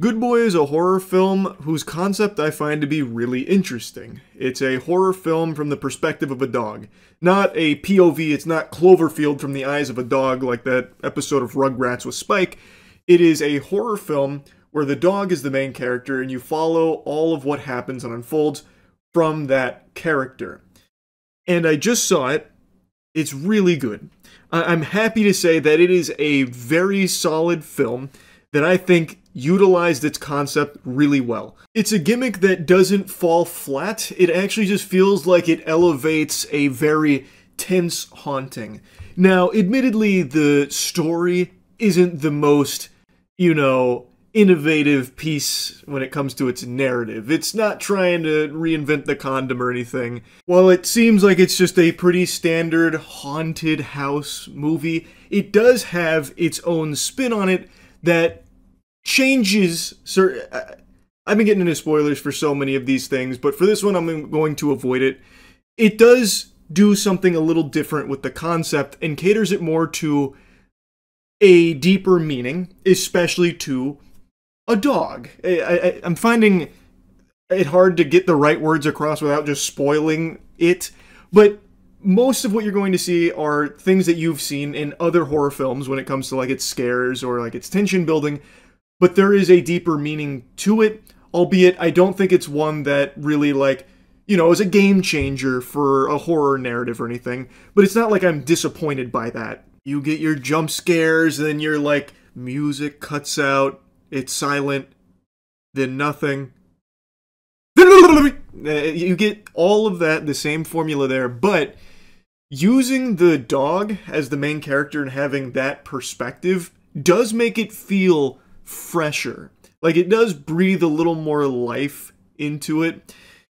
Good Boy is a horror film whose concept I find to be really interesting. It's a horror film from the perspective of a dog. Not a POV, it's not Cloverfield from the eyes of a dog like that episode of Rugrats with Spike. It is a horror film where the dog is the main character and you follow all of what happens and unfolds from that character. And I just saw it. It's really good. I'm happy to say that it is a very solid film that I think utilized its concept really well. It's a gimmick that doesn't fall flat. It actually just feels like it elevates a very tense haunting. Now, admittedly, the story isn't the most, innovative piece when it comes to its narrative. It's not trying to reinvent the condom or anything. While it seems like it's just a pretty standard haunted house movie, it does have its own spin on it that changes. I've been getting into spoilers for so many of these things, but for this one I'm going to avoid it. It does do something a little different with the concept and caters it more to a deeper meaning, especially to a dog. I'm finding it hard to get the right words across without just spoiling it, but most of what you're going to see are things that you've seen in other horror films when it comes to like its scares or like its tension building, but there is a deeper meaning to it, albeit I don't think it's one that really is a game changer for a horror narrative or anything, but it's not like I'm disappointed by that. You get your jump scares, and then your music cuts out, it's silent, then nothing. You get all of that, the same formula there, but using the dog as the main character and having that perspective does make it feel fresher. Like, it does breathe a little more life into it.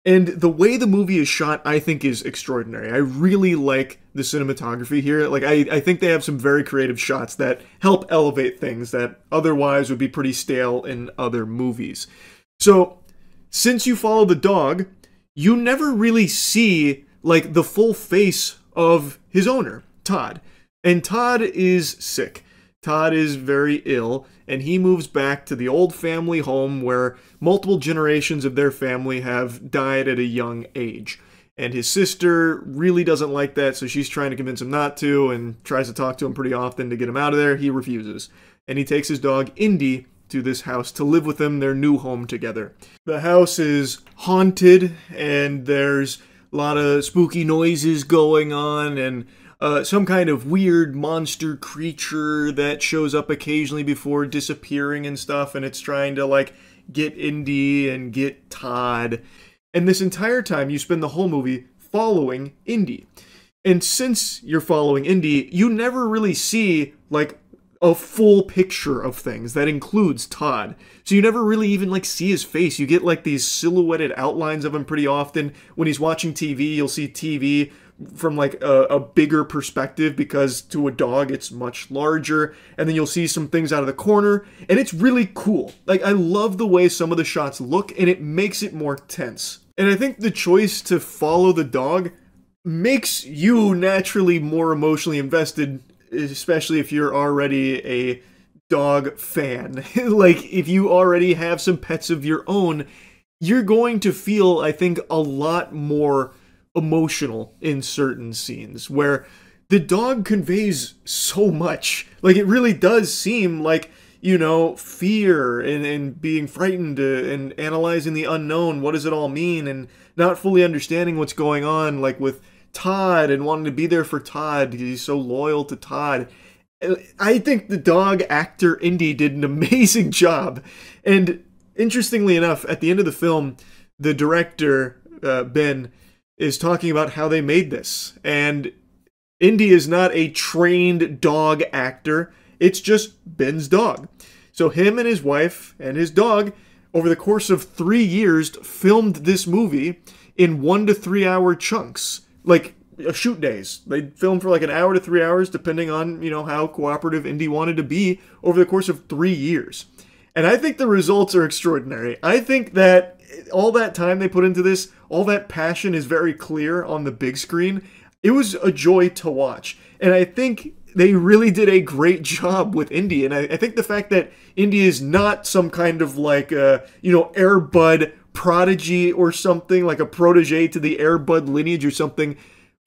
And the way the movie is shot, I think, is extraordinary. I really like the cinematography here. I think they have some very creative shots that help elevate things that otherwise would be pretty stale in other movies. So, since you follow the dog, you never really see, the full face of his owner, Todd. And Todd is sick. Todd is very ill, and he moves back to the old family home where multiple generations of their family have died at a young age. And his sister really doesn't like that, so she's trying to convince him not to and tries to talk to him pretty often to get him out of there. He refuses. And he takes his dog, Indy, to this house to live with him, their new home together. The house is haunted, and there's a lot of spooky noises going on, and some kind of weird monster creature that shows up occasionally before disappearing and stuff, and it's trying to, get Indy and get Todd. And this entire time, you spend the whole movie following Indy. And since you're following Indy, you never really see, a full picture of things that includes Todd. So you never really even, see his face. You get, these silhouetted outlines of him pretty often. When he's watching TV, you'll see TV from a bigger perspective because to a dog it's much larger, and then you'll see some things out of the corner, and it's really cool. I love the way some of the shots look, and it makes it more tense. And I think the choice to follow the dog makes you naturally more emotionally invested, especially if you're already a dog fan. If you already have some pets of your own, you're going to feel, I think, a lot more emotional in certain scenes where the dog conveys so much. It really does seem fear and being frightened and analyzing the unknown. What does it all mean? And not fully understanding what's going on, with Todd and wanting to be there for Todd because he's so loyal to Todd. I think the dog actor Indy did an amazing job. And interestingly enough, at the end of the film, the director, Ben, is talking about how they made this. And Indy is not a trained dog actor. It's just Ben's dog. So him and his wife and his dog, over the course of 3 years, filmed this movie in 1 to 3 hour chunks. Shoot days. They filmed for an hour to 3 hours, depending on, how cooperative Indy wanted to be over the course of 3 years. And I think the results are extraordinary. I think that all that time they put into this, all that passion is very clear on the big screen. It was a joy to watch. And I think they really did a great job with Indy, and I think the fact that Indy is not some kind of like Air Bud prodigy or something, like a protege to the Air Bud lineage or something,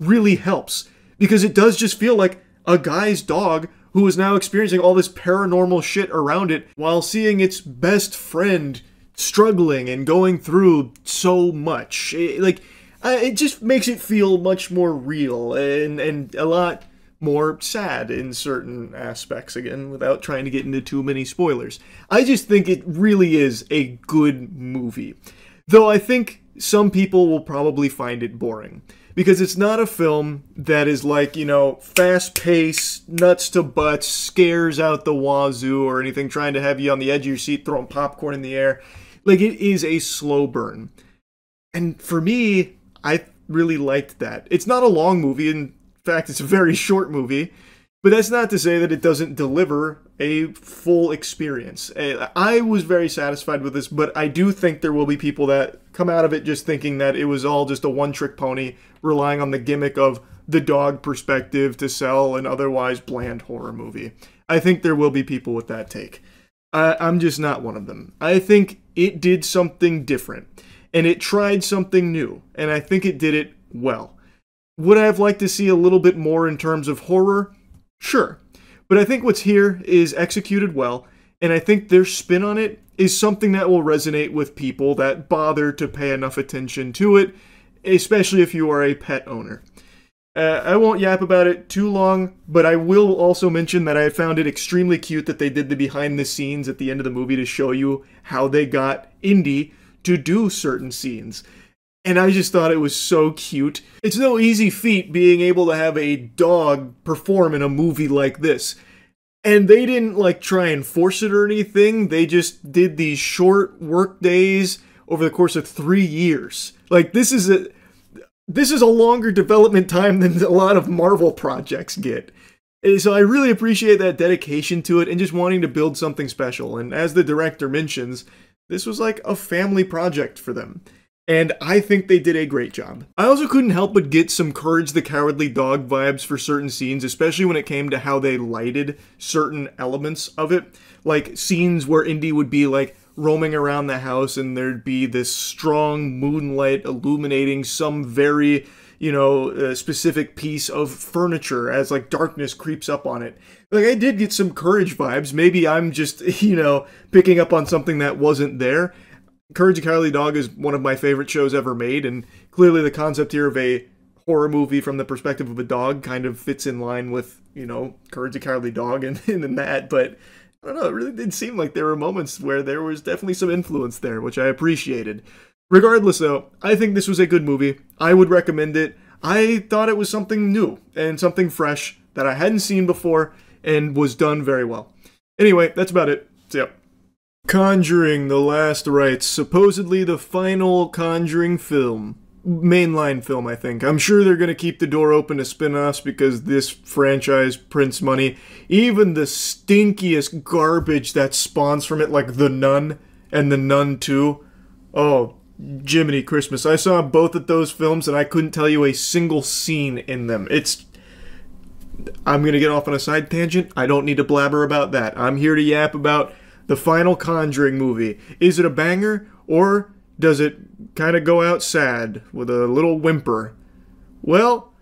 really helps, because it does just feel like a guy's dog who is now experiencing all this paranormal shit around it while seeing its best friend struggling and going through so much. It just makes it feel much more real and a lot more sad in certain aspects, again, without trying to get into too many spoilers. I just think it really is a good movie. Though I think some people will probably find it boring, because it's not a film that is like, fast-paced, nuts to butts, scares out the wazoo or anything, trying to have you on the edge of your seat throwing popcorn in the air. Like, it is a slow burn. And for me, I really liked that. It's not a long movie, in fact, it's a very short movie, but that's not to say that it doesn't deliver a full experience. I was very satisfied with this, but I do think there will be people that come out of it just thinking that it was all just a one-trick pony, relying on the gimmick of the dog perspective to sell an otherwise bland horror movie. I think there will be people with that take. I'm just not one of them. I think it did something different, and it tried something new, and I think it did it well. Would I have liked to see a little bit more in terms of horror? Sure. But I think what's here is executed well, and I think their spin on it is something that will resonate with people that bother to pay enough attention to it, especially if you are a pet owner. I won't yap about it too long, but I will also mention that I found it extremely cute that they did the behind the scenes at the end of the movie to show you how they got Indy to do certain scenes. And I just thought it was so cute. It's no easy feat being able to have a dog perform in a movie like this. And they didn't try and force it or anything. They just did these short work days over the course of 3 years. This is a longer development time than a lot of Marvel projects get. And so I really appreciate that dedication to it and just wanting to build something special. And as the director mentions, this was like a family project for them. And I think they did a great job. I also couldn't help but get some Courage the Cowardly Dog vibes for certain scenes, especially when it came to how they lighted certain elements of it. Like scenes where Indy would be roaming around the house and there'd be this strong moonlight illuminating some very, specific piece of furniture as darkness creeps up on it. I did get some Courage vibes. Maybe I'm just, picking up on something that wasn't there. Courage the Cowardly Dog is one of my favorite shows ever made, and clearly the concept here of a horror movie from the perspective of a dog kind of fits in line with, Courage the Cowardly Dog and that, but I don't know, it really did seem like there were moments where there was definitely some influence there, which I appreciated. Regardless though, I think this was a good movie. I would recommend it. I thought it was something new and something fresh that I hadn't seen before and was done very well. Anyway, that's about it. See ya. Conjuring: The Last Rites, supposedly the final Conjuring film. Mainline film, I think. I'm sure they're going to keep the door open to spin-offs because this franchise prints money. Even the stinkiest garbage that spawns from it, like The Nun and The Nun 2. Oh, Jiminy Christmas. I saw both of those films and I couldn't tell you a single scene in them. I'm going to get off on a side tangent. I don't need to blabber about that. I'm here to yap about the final Conjuring movie. Is it a banger, or does it kind of go out sad with a little whimper? Well,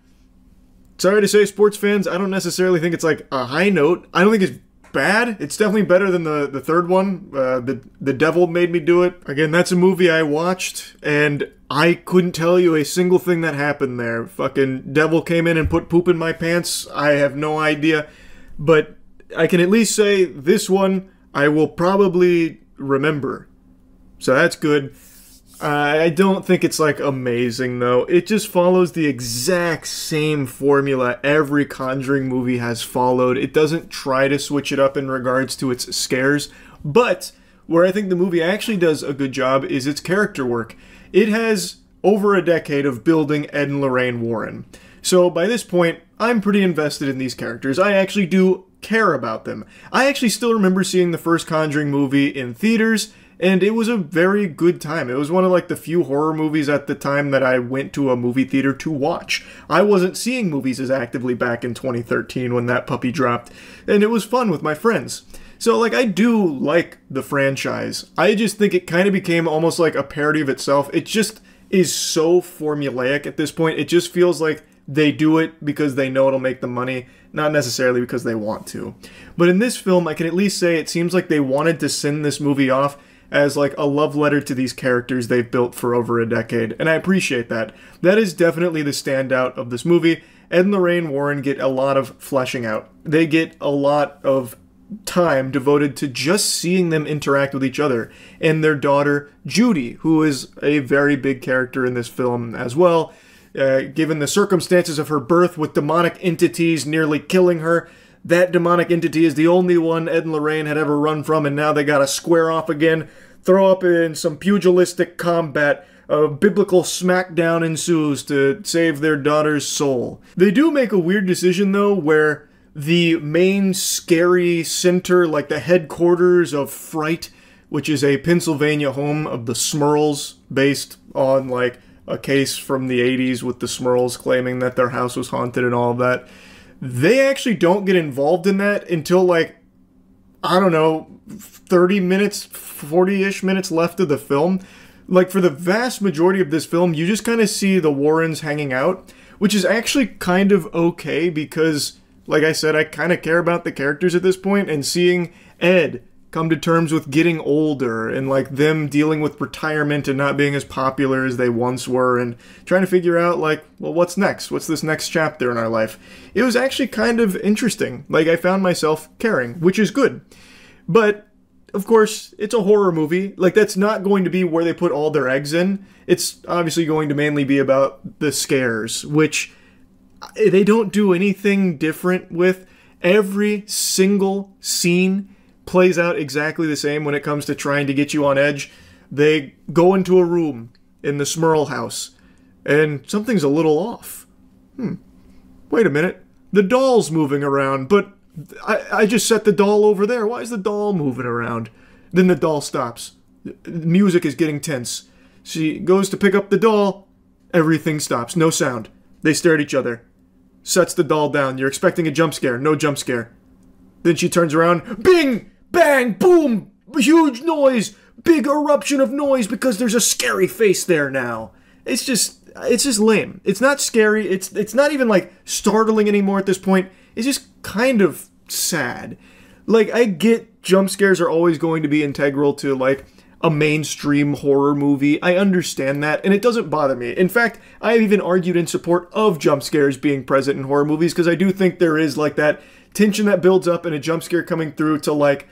sorry to say, sports fans, I don't necessarily think it's a high note. I don't think it's bad. It's definitely better than the third one. The Devil Made Me Do It. Again, that's a movie I watched, and I couldn't tell you a single thing that happened there. Fucking devil came in and put poop in my pants. I have no idea. But I can at least say this one I will probably remember. So that's good. I don't think it's amazing though. It just follows the exact same formula every Conjuring movie has followed. It doesn't try to switch it up in regards to its scares. But where I think the movie actually does a good job is its character work. It has over a decade of building Ed and Lorraine Warren. So by this point, I'm pretty invested in these characters. I actually do care about them. I actually still remember seeing the first Conjuring movie in theaters, and it was a very good time. It was one of like the few horror movies at the time that I went to a movie theater to watch. I wasn't seeing movies as actively back in 2013 when that puppy dropped, and it was fun with my friends. So, like, I do like the franchise. I just think it kind of became almost like a parody of itself. It just is so formulaic at this point. It just feels like they do it because they know it'll make them money, not necessarily because they want to. But in this film, I can at least say it seems like they wanted to send this movie off as like a love letter to these characters they've built for over a decade, and I appreciate that. That is definitely the standout of this movie. Ed and Lorraine Warren get a lot of fleshing out. They get a lot of time devoted to just seeing them interact with each other, and their daughter Judy, who is a very big character in this film as well. Given the circumstances of her birth with demonic entities nearly killing her, that demonic entity is the only one Ed and Lorraine had ever run from, and now they gotta square off again, throw up in some pugilistic combat. A biblical smackdown ensues to save their daughter's soul. They do make a weird decision, though, where the main scary center, like the headquarters of Fright, which is a Pennsylvania home of the Smurls, based on, like, a case from the 80s with the Smurls claiming that their house was haunted and all of that. They actually don't get involved in that until, like, I don't know, 30 minutes, 40-ish minutes left of the film. Like, for the vast majority of this film, you just kind of see the Warrens hanging out, which is actually kind of okay because, like I said, I kind of care about the characters at this point, and seeing Ed come to terms with getting older and like them dealing with retirement and not being as popular as they once were and trying to figure out like, well, what's next? What's this next chapter in our life? It was actually kind of interesting. Like, I found myself caring, which is good. But of course, it's a horror movie. Like, that's not going to be where they put all their eggs in. It's obviously going to mainly be about the scares, which they don't do anything different with. Every single scene plays out exactly the same when it comes to trying to get you on edge. They go into a room in the Smurl house, and something's a little off. Wait a minute. The doll's moving around, but I just set the doll over there. Why is the doll moving around? Then the doll stops. The music is getting tense. She goes to pick up the doll. Everything stops. No sound. They stare at each other. Sets the doll down. You're expecting a jump scare. No jump scare. Then she turns around. Bing! Bang! Boom! Huge noise! Big eruption of noise because there's a scary face there now. It's just lame. It's not scary. It's not even like startling anymore at this point. It's just kind of sad. Like, I get jump scares are always going to be integral to like a mainstream horror movie. I understand that, and it doesn't bother me. In fact, I've even argued in support of jump scares being present in horror movies because I do think there is like that tension that builds up and a jump scare coming through to like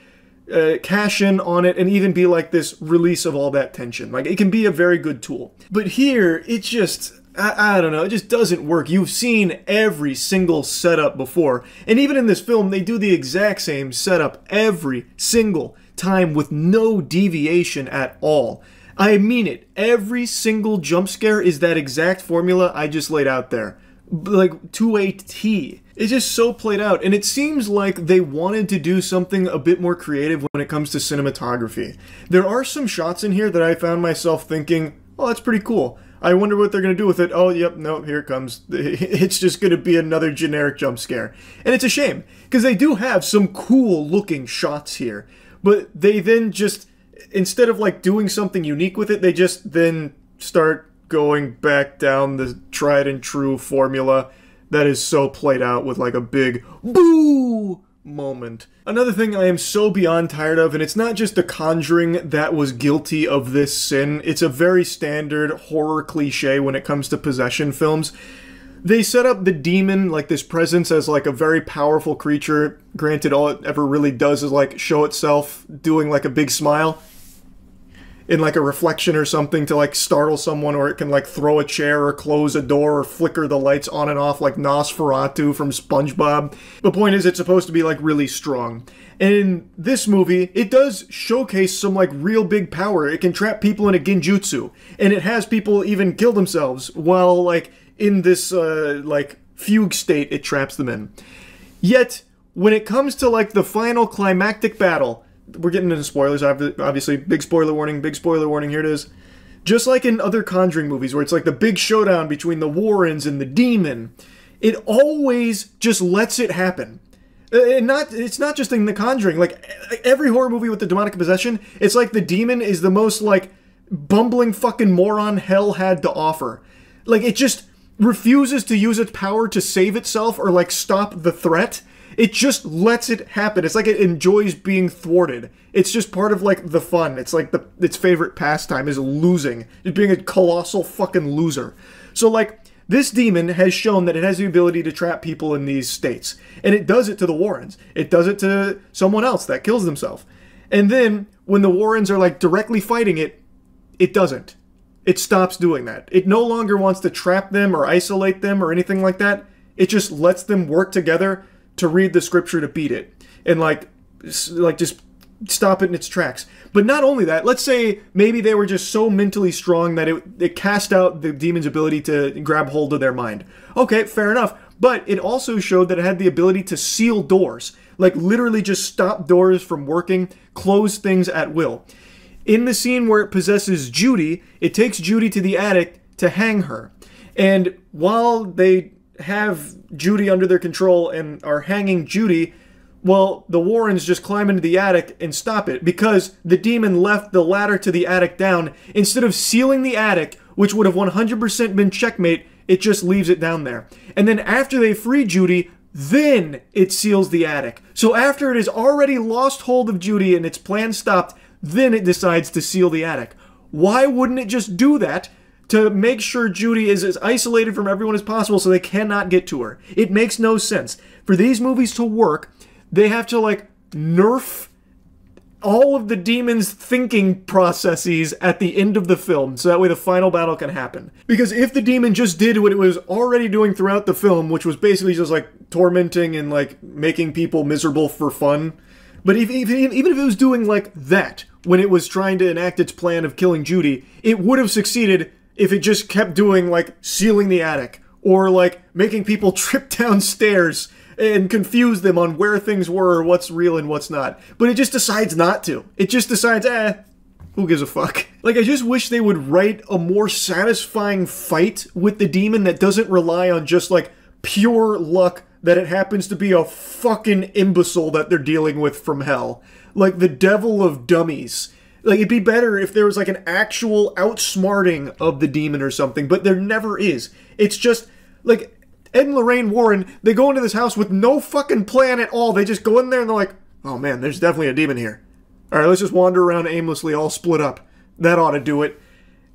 cash in on it and even be like this release of all that tension. Like, it can be a very good tool. But here, it just, I don't know, it just doesn't work. You've seen every single setup before. And even in this film, they do the exact same setup every single time with no deviation at all. I mean it. Every single jump scare is that exact formula I just laid out there. Like, to a T. It's just so played out, and it seems like they wanted to do something a bit more creative when it comes to cinematography. There are some shots in here that I found myself thinking, oh, that's pretty cool. I wonder what they're going to do with it. Oh, yep, no, here it comes. It's just going to be another generic jump scare. And it's a shame, because they do have some cool-looking shots here. But they then just, instead of like doing something unique with it, they just then start going back down the tried and true formula that is so played out with like a big boo moment. Another thing I am so beyond tired of, and it's not just The Conjuring that was guilty of this sin, it's a very standard horror cliche when it comes to possession films. They set up the demon, like this presence, as like a very powerful creature. Granted, all it ever really does is like show itself doing like a big smile in like a reflection or something to like startle someone, or it can like throw a chair or close a door or flicker the lights on and off like Nosferatu from SpongeBob. The point is, it's supposed to be like really strong. And in this movie, it does showcase some like real big power. It can trap people in a genjutsu, and it has people even kill themselves while like in this like fugue state it traps them in. Yet when it comes to like the final climactic battle, we're getting into spoilers, obviously. Big spoiler warning, here it is. Just like in other Conjuring movies, where it's like the big showdown between the Warrens and the demon, it always just lets it happen. And it's not just in The Conjuring. Like, every horror movie with the demonic possession, it's like the demon is the most, like, bumbling fucking moron hell had to offer. Like, it just refuses to use its power to save itself or, like, stop the threat. It just lets it happen. It's like it enjoys being thwarted. It's just part of, like, the fun. It's like its favorite pastime is losing. Just being a colossal fucking loser. So, like, this demon has shown that it has the ability to trap people in these states. And it does it to the Warrens. It does it to someone else that kills themselves. And then, when the Warrens are, like, directly fighting it, it doesn't. It stops doing that. It no longer wants to trap them or isolate them or anything like that. It just lets them work together to read the scripture to beat it. And, like just stop it in its tracks. But not only that, let's say maybe they were just so mentally strong that it cast out the demon's ability to grab hold of their mind. Okay, fair enough. But it also showed that it had the ability to seal doors. Like, literally just stop doors from working, close things at will. In the scene where it possesses Judy, it takes Judy to the attic to hang her. And while they have Judy under their control and are hanging Judy, well, the Warrens just climb into the attic and stop it because the demon left the ladder to the attic down. Instead of sealing the attic, which would have 100% been checkmate, it just leaves it down there. And then after they free Judy, then it seals the attic. So after it has already lost hold of Judy and its plan stopped, then it decides to seal the attic. Why wouldn't it just do that to make sure Judy is as isolated from everyone as possible so they cannot get to her? It makes no sense. For these movies to work, they have to, like, nerf all of the demon's thinking processes at the end of the film, so that way the final battle can happen. Because if the demon just did what it was already doing throughout the film, which was basically just, like, tormenting and, like, making people miserable for fun, but even if it was doing, like, that, when it was trying to enact its plan of killing Judy, it would have succeeded if it just kept doing, like, sealing the attic, or, like, making people trip down stairs and confuse them on where things were or what's real and what's not. But it just decides not to. It just decides, who gives a fuck? Like, I just wish they would write a more satisfying fight with the demon that doesn't rely on just, like, pure luck that it happens to be a fucking imbecile that they're dealing with from hell. Like, the devil of dummies. Like, it'd be better if there was, like, an actual outsmarting of the demon or something, but there never is. It's just, like, Ed and Lorraine Warren, they go into this house with no fucking plan at all. They just go in there and they're like, oh man, there's definitely a demon here. Alright, let's just wander around aimlessly, all split up. That ought to do it.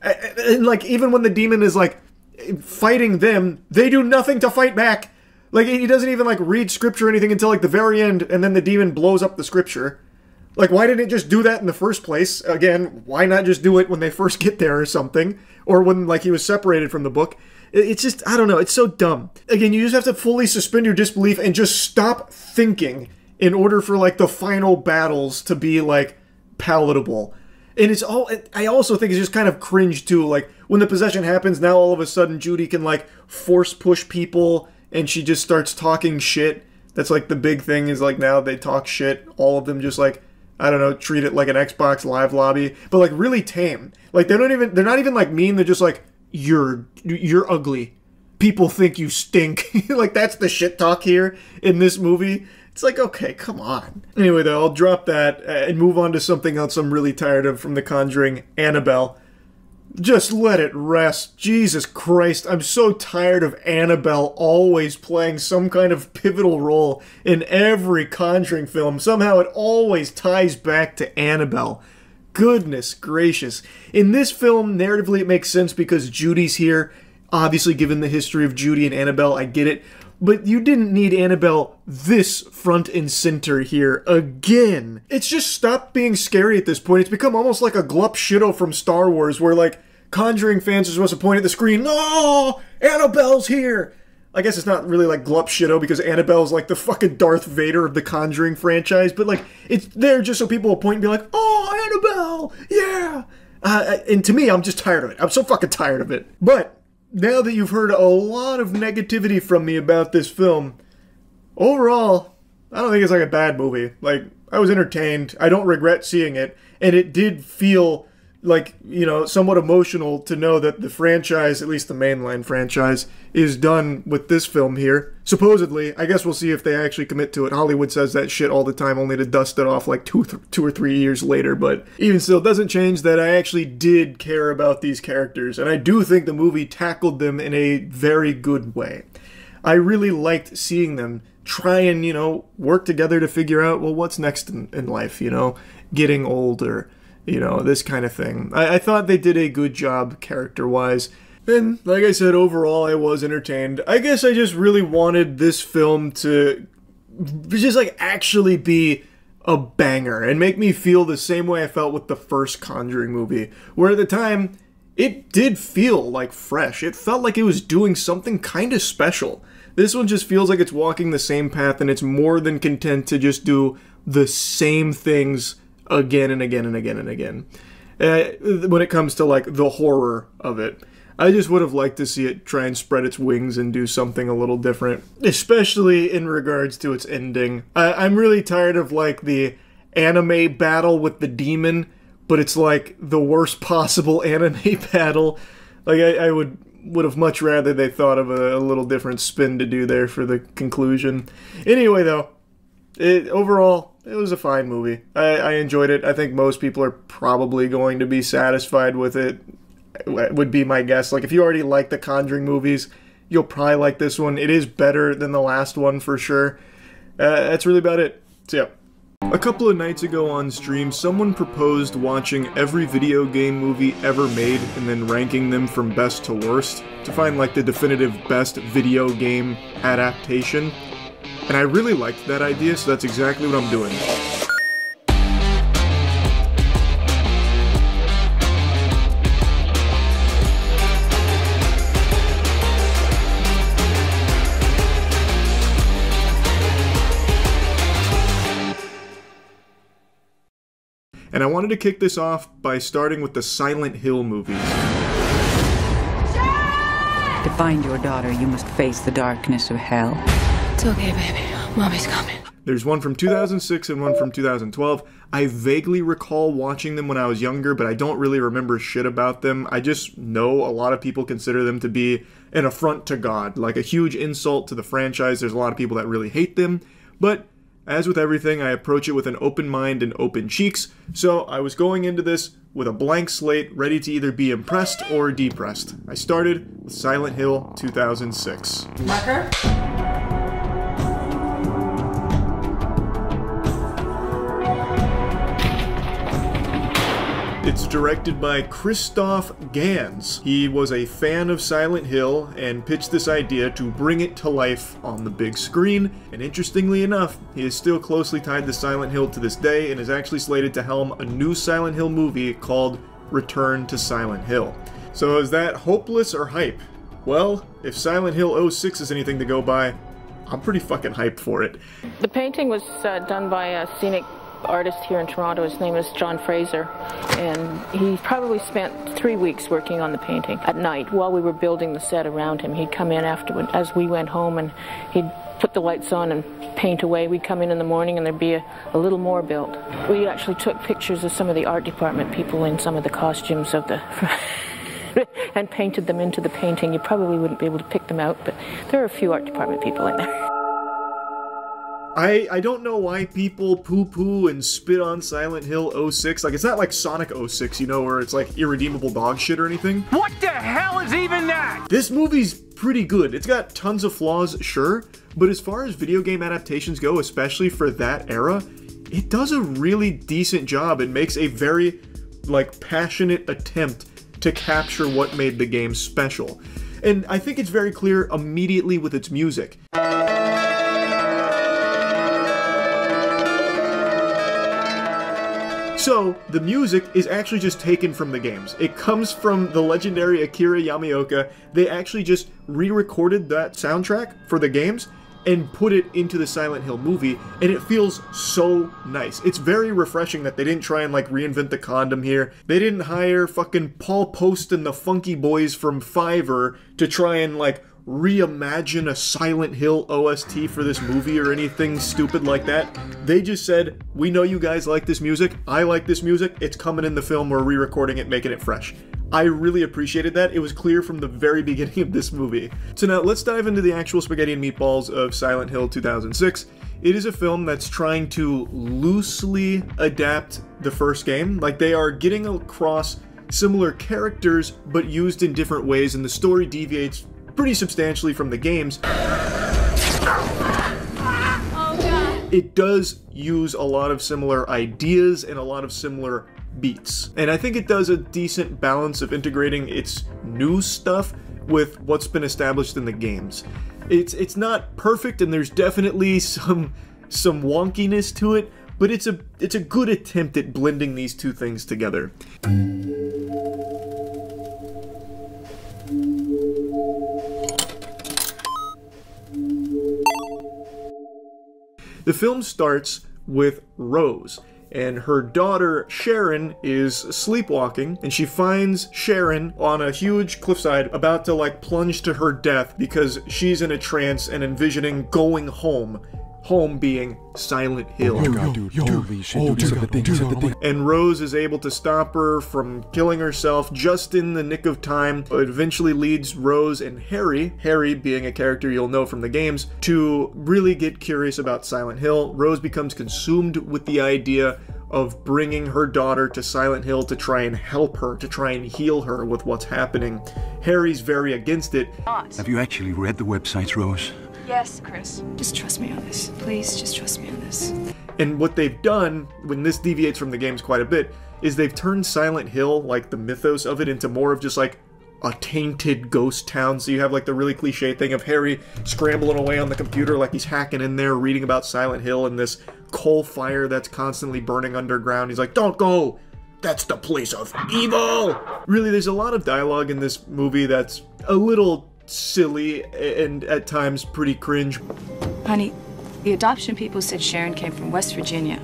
And, like, even when the demon is, like, fighting them, they do nothing to fight back. Like, he doesn't even, like, read scripture or anything until, like, the very end, and then the demon blows up the scripture. Like, why didn't it just do that in the first place? Again, why not just do it when they first get there or something? Or when, like, he was separated from the book? It's just, I don't know, it's so dumb. Again, you just have to fully suspend your disbelief and just stop thinking in order for, like, the final battles to be, like, palatable. And it's all, I also think it's just kind of cringe, too. Like, when the possession happens, now all of a sudden Judy can, like, force push people, and she just starts talking shit. That's, like, the big thing is, like, now they talk shit. All of them just, like, I don't know, treat it like an Xbox Live lobby. But, like, really tame. Like, they're not even, like, mean. They're just, like, you're ugly. People think you stink. Like, that's the shit talk here in this movie. It's like, okay, come on. Anyway, though, I'll drop that and move on to something else I'm really tired of from The Conjuring, Annabelle. Just let it rest. Jesus Christ, I'm so tired of Annabelle always playing some kind of pivotal role in every Conjuring film. Somehow it always ties back to Annabelle. Goodness gracious. In this film, narratively it makes sense because Judy's here. Obviously, given the history of Judy and Annabelle, I get it. But you didn't need Annabelle this front and center here again. It's just stopped being scary at this point. It's become almost like a glup shitto from Star Wars where, like, Conjuring fans are supposed to point at the screen, "No! Annabelle's here!" I guess it's not really like glup shitto because Annabelle's like the fucking Darth Vader of the Conjuring franchise, but, like, it's there just so people will point and be like, "Oh, Annabelle! Yeah!" And to me, I'm just tired of it. I'm so fucking tired of it. But now that you've heard a lot of negativity from me about this film, overall, I don't think it's like a bad movie. Like, I was entertained. I don't regret seeing it, and it did feel like, you know, somewhat emotional to know that the franchise, at least the mainline franchise, is done with this film here. Supposedly, I guess we'll see if they actually commit to it. Hollywood says that shit all the time, only to dust it off like two or 3 years later, but even still, it doesn't change that I actually did care about these characters, and I do think the movie tackled them in a very good way. I really liked seeing them try and, you know, work together to figure out, well, what's next in life, you know, getting older, you know, this kind of thing. I thought they did a good job character-wise. And, like I said, overall, I was entertained. I guess I just really wanted this film to just, like, actually be a banger and make me feel the same way I felt with the first Conjuring movie, where at the time, it did feel, like, fresh. It felt like it was doing something kind of special. This one just feels like it's walking the same path, and it's more than content to just do the same things again and again and again and again. When it comes to, like, the horror of it. I just would have liked to see it try and spread its wings and do something a little different. Especially in regards to its ending. I'm really tired of, like, the anime battle with the demon, but it's, like, the worst possible anime battle. Like, I would have much rather they thought of a little different spin to do there for the conclusion. Anyway, though, overall, it was a fine movie. I enjoyed it. I think most people are probably going to be satisfied with it, would be my guess. Like, if you already like the Conjuring movies, you'll probably like this one. It is better than the last one, for sure. That's really about it. So, yeah. A couple of nights ago on stream, someone proposed watching every video game movie ever made and then ranking them from best to worst to find, like, the definitive best video game adaptation. And I really liked that idea, so that's exactly what I'm doing. And I wanted to kick this off by starting with the Silent Hill movies. To find your daughter, you must face the darkness of hell. It's okay, baby. Mommy's coming. There's one from 2006 and one from 2012. I vaguely recall watching them when I was younger, but I don't really remember shit about them. I just know a lot of people consider them to be an affront to God, like a huge insult to the franchise. There's a lot of people that really hate them, but as with everything, I approach it with an open mind and open cheeks, so I was going into this with a blank slate, ready to either be impressed or depressed. I started with Silent Hill 2006. Marker? It's directed by Christoph Gans. He was a fan of Silent Hill and pitched this idea to bring it to life on the big screen, and interestingly enough, he is still closely tied to Silent Hill to this day and is actually slated to helm a new Silent Hill movie called Return to Silent Hill. So is that hopeless or hype? Well, if Silent Hill 06 is anything to go by, I'm pretty fucking hyped for it. The painting was done by a scenic artist here in Toronto. His name is John Fraser, and he probably spent 3 weeks working on the painting at night while we were building the set around him. He'd come in afterward as we went home, and he'd put the lights on and paint away. We'd come in the morning and there'd be a little more built. We actually took pictures of some of the art department people in some of the costumes of the and painted them into the painting. You probably wouldn't be able to pick them out, but there are a few art department people in there. I don't know why people poo-poo and spit on Silent Hill 06. Like, it's not like Sonic 06, you know, where it's like irredeemable dog shit or anything. What the hell is even that? This movie's pretty good. It's got tons of flaws, sure, but as far as video game adaptations go, especially for that era, it does a really decent job and makes a very, like, passionate attempt to capture what made the game special. And I think it's very clear immediately with its music. So, the music is actually just taken from the games. It comes from the legendary Akira Yamaoka. They actually just re-recorded that soundtrack for the games and put it into the Silent Hill movie, and it feels so nice. It's very refreshing that they didn't try and, like, reinvent the condom here. They didn't hire fucking Paul Post and the Funky Boys from Fiverr to try and, like, reimagine a Silent Hill OST for this movie or anything stupid like that. They just said, we know you guys like this music, I like this music, it's coming in the film, we're re-recording it, making it fresh. I really appreciated that. It was clear from the very beginning of this movie. So now let's dive into the actual spaghetti and meatballs of Silent Hill 2006. It is a film that's trying to loosely adapt the first game. Like, they are getting across similar characters, but used in different ways, and the story deviates pretty substantially from the games. It does use a lot of similar ideas and a lot of similar beats. And I think it does a decent balance of integrating its new stuff with what's been established in the games. It's not perfect, and there's definitely some wonkiness to it, but it's a good attempt at blending these two things together. The film starts with Rose, and her daughter Sharon is sleepwalking, and she finds Sharon on a huge cliffside about to like plunge to her death because she's in a trance and envisioning going home. Home being Silent Hill. And Rose is able to stop her from killing herself just in the nick of time. It eventually leads Rose and Harry being a character you'll know from the games, to really get curious about Silent Hill. Rose becomes consumed with the idea of bringing her daughter to Silent Hill to try and help her, to try and heal her with what's happening. Harry's very against it. Have you actually read the websites, Rose? Yes, Chris. Just trust me on this. Please, just trust me on this. And what they've done, when this deviates from the games quite a bit, is they've turned Silent Hill, like the mythos of it, into more of just like a tainted ghost town. So you have like the really cliche thing of Harry scrambling away on the computer like he's hacking in there, reading about Silent Hill and this coal fire that's constantly burning underground. He's like, don't go! That's the place of evil! Really, there's a lot of dialogue in this movie that's a little silly and at times pretty cringe. Honey, the adoption people said Sharon came from West Virginia.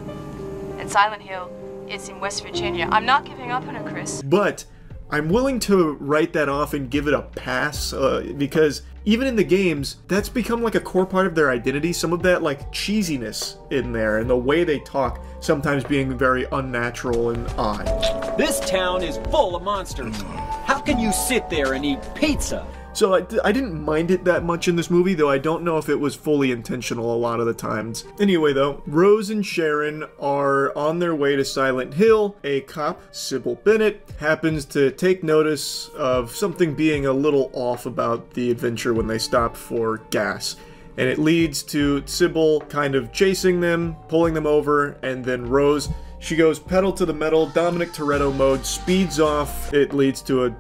And Silent Hill is in West Virginia. I'm not giving up on her, Chris. But I'm willing to write that off and give it a pass, because even in the games, that's become like a core part of their identity. Some of that like cheesiness in there and the way they talk sometimes being very unnatural and odd. This town is full of monsters. How can you sit there and eat pizza? So I didn't mind it that much in this movie, though I don't know if it was fully intentional a lot of the times. Anyway though, Rose and Sharon are on their way to Silent Hill. A cop, Sybil Bennett, happens to take notice of something being a little off about the adventure when they stop for gas. And it leads to Sybil kind of chasing them, pulling them over, and then Rose, she goes pedal to the metal, Dominic Toretto mode, speeds off. It leads to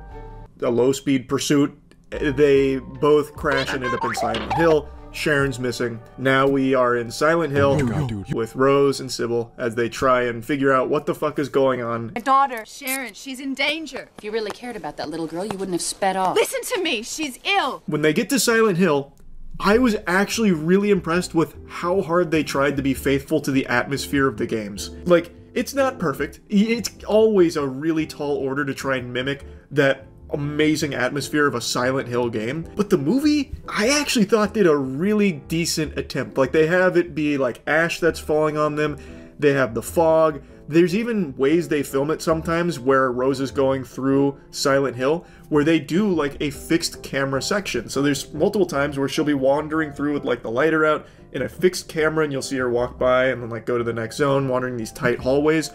a low-speed pursuit. They both crash and end up in Silent Hill. Sharon's missing. Now we are in Silent Hill with Rose and Sybil as they try and figure out what the fuck is going on. My daughter, Sharon, she's in danger. If you really cared about that little girl, you wouldn't have sped off. Listen to me, she's ill. When they get to Silent Hill, I was actually really impressed with how hard they tried to be faithful to the atmosphere of the games. Like, it's not perfect. It's always a really tall order to try and mimic that amazing atmosphere of a Silent Hill game, but the movie I actually thought did a really decent attempt. Like, they have it be like ash that's falling on them, they have the fog, there's even ways they film it sometimes where Rose is going through Silent Hill where they do like a fixed camera section. So there's multiple times where she'll be wandering through with like the lighter out in a fixed camera and you'll see her walk by and then like go to the next zone, wandering these tight hallways.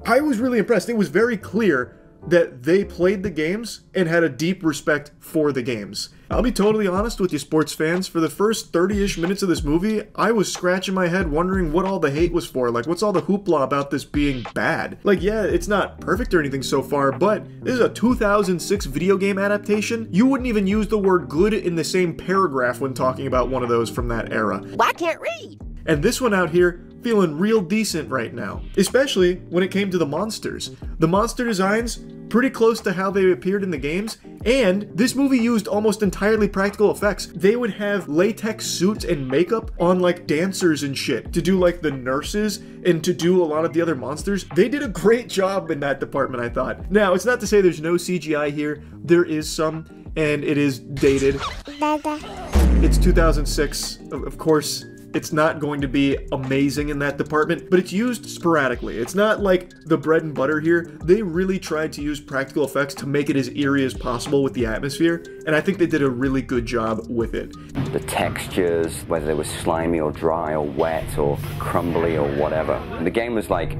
I was really impressed. It was very clear that they played the games and had a deep respect for the games. I'll be totally honest with you sports fans, for the first 30-ish minutes of this movie, I was scratching my head wondering what all the hate was for. Like, what's all the hoopla about this being bad? Like, yeah, it's not perfect or anything so far, but this is a 2006 video game adaptation. You wouldn't even use the word good in the same paragraph when talking about one of those from that era. Well, I can't read. And this one out here, feeling real decent right now. Especially when it came to the monsters. The monster designs, pretty close to how they appeared in the games, and this movie used almost entirely practical effects. They would have latex suits and makeup on like dancers and shit to do like the nurses and to do a lot of the other monsters. They did a great job in that department, I thought. Now, it's not to say there's no CGI here. There is some, and it is dated. It's 2006, of course. It's not going to be amazing in that department, but it's used sporadically. It's not like the bread and butter here. They really tried to use practical effects to make it as eerie as possible with the atmosphere, and I think they did a really good job with it. The textures, whether they were slimy or dry or wet or crumbly or whatever. The game was like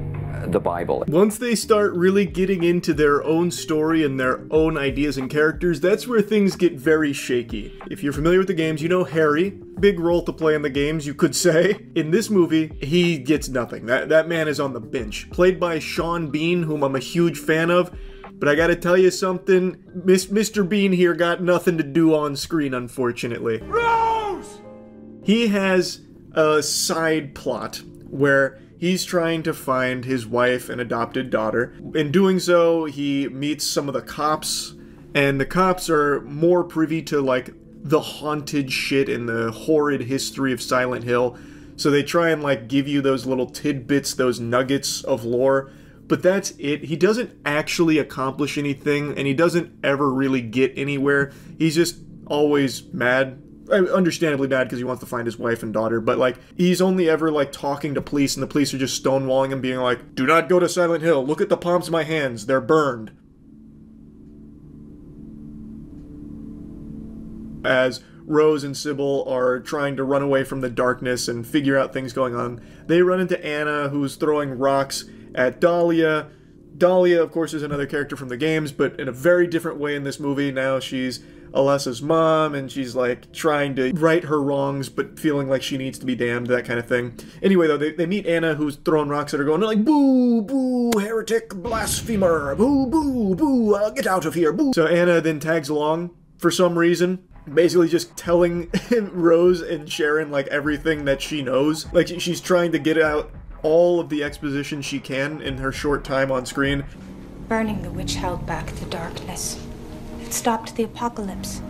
the Bible. Once they start really getting into their own story and their own ideas and characters, that's where things get very shaky. If you're familiar with the games, you know Harry. Big role to play in the games, you could say. In this movie, he gets nothing. That man is on the bench. Played by Sean Bean, whom I'm a huge fan of. But I gotta tell you something, Mr. Bean here got nothing to do on screen, unfortunately. Rose! He has a side plot where he's trying to find his wife and adopted daughter. In doing so, he meets some of the cops, and the cops are more privy to, like, the haunted shit and the horrid history of Silent Hill. So they try and, like, give you those little tidbits, those nuggets of lore. But that's it. He doesn't actually accomplish anything, and he doesn't ever really get anywhere. He's just always mad. Understandably mad because he wants to find his wife and daughter, but like he's only ever like talking to police, and the police are just stonewalling him, being like, "Do not go to Silent Hill. Look at the palms of my hands. They're burned." As Rose and Sybil are trying to run away from the darkness and figure out things going on, they run into Anna, who's throwing rocks at Dahlia. Dahlia, of course, is another character from the games, but in a very different way in this movie. Now she's Alessa's mom, and she's like trying to right her wrongs, but feeling like she needs to be damned, that kind of thing. Anyway, though, they meet Anna, who's throwing rocks at her, going like, "Boo, boo, heretic, blasphemer, boo, boo, boo, get out of here, boo." So Anna then tags along for some reason, basically just telling Rose and Sharon like everything that she knows. Like she's trying to get out all of the exposition she can in her short time on screen. Burning the witch held back the darkness. It stopped the apocalypse.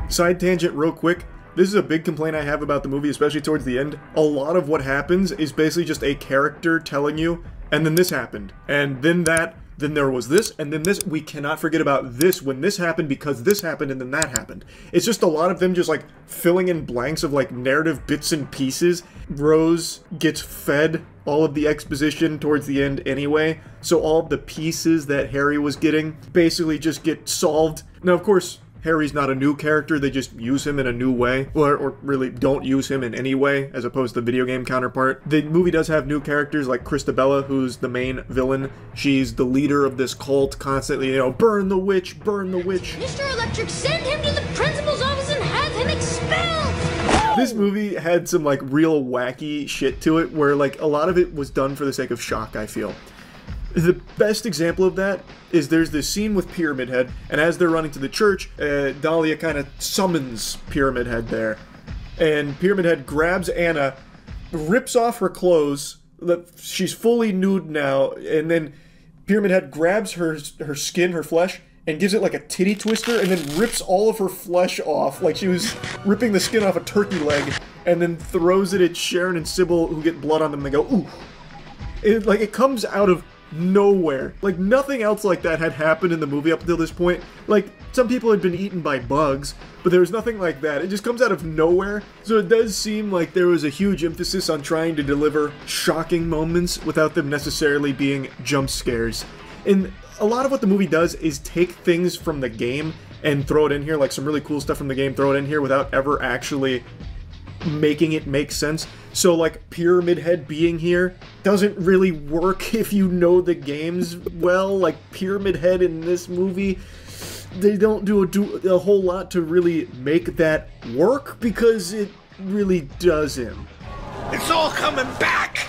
Side tangent real quick. This is a big complaint I have about the movie, especially towards the end. A lot of what happens is basically just a character telling you, and then this happened, and then that, then there was this, and then this. We cannot forget about this when this happened because this happened and then that happened. It's just a lot of them just like filling in blanks of like narrative bits and pieces. Rose gets fed all of the exposition towards the end anyway, so all of the pieces that Harry was getting basically just get solved. Now, of course, Harry's not a new character, they just use him in a new way, or really don't use him in any way, as opposed to the video game counterpart. The movie does have new characters like Christabella, who's the main villain. She's the leader of this cult, constantly, you know, burn the witch, burn the witch. Mr. Electric, send him to the principal's office and have him expelled! This movie had some like real wacky shit to it, where like a lot of it was done for the sake of shock, I feel. The best example of that is there's this scene with Pyramid Head, and as they're running to the church, Dahlia kind of summons Pyramid Head there. And Pyramid Head grabs Anna, rips off her clothes, she's fully nude now, and then Pyramid Head grabs her skin, her flesh, and gives it like a titty twister, and then rips all of her flesh off, like she was ripping the skin off a turkey leg, and then throws it at Sharon and Sybil, who get blood on them, and they go, ooh. It comes out of nowhere. Like, nothing else like that had happened in the movie up until this point. Like, some people had been eaten by bugs, but there was nothing like that. It just comes out of nowhere. So it does seem like there was a huge emphasis on trying to deliver shocking moments without them necessarily being jump scares. And a lot of what the movie does is take things from the game and throw it in here, like some really cool stuff from the game, throw it in here without ever actually making it make sense. So like Pyramid Head being here doesn't really work if you know the games well. Like Pyramid Head in this movie, they don't do a whole lot to really make that work because it really doesn't. It's all coming back!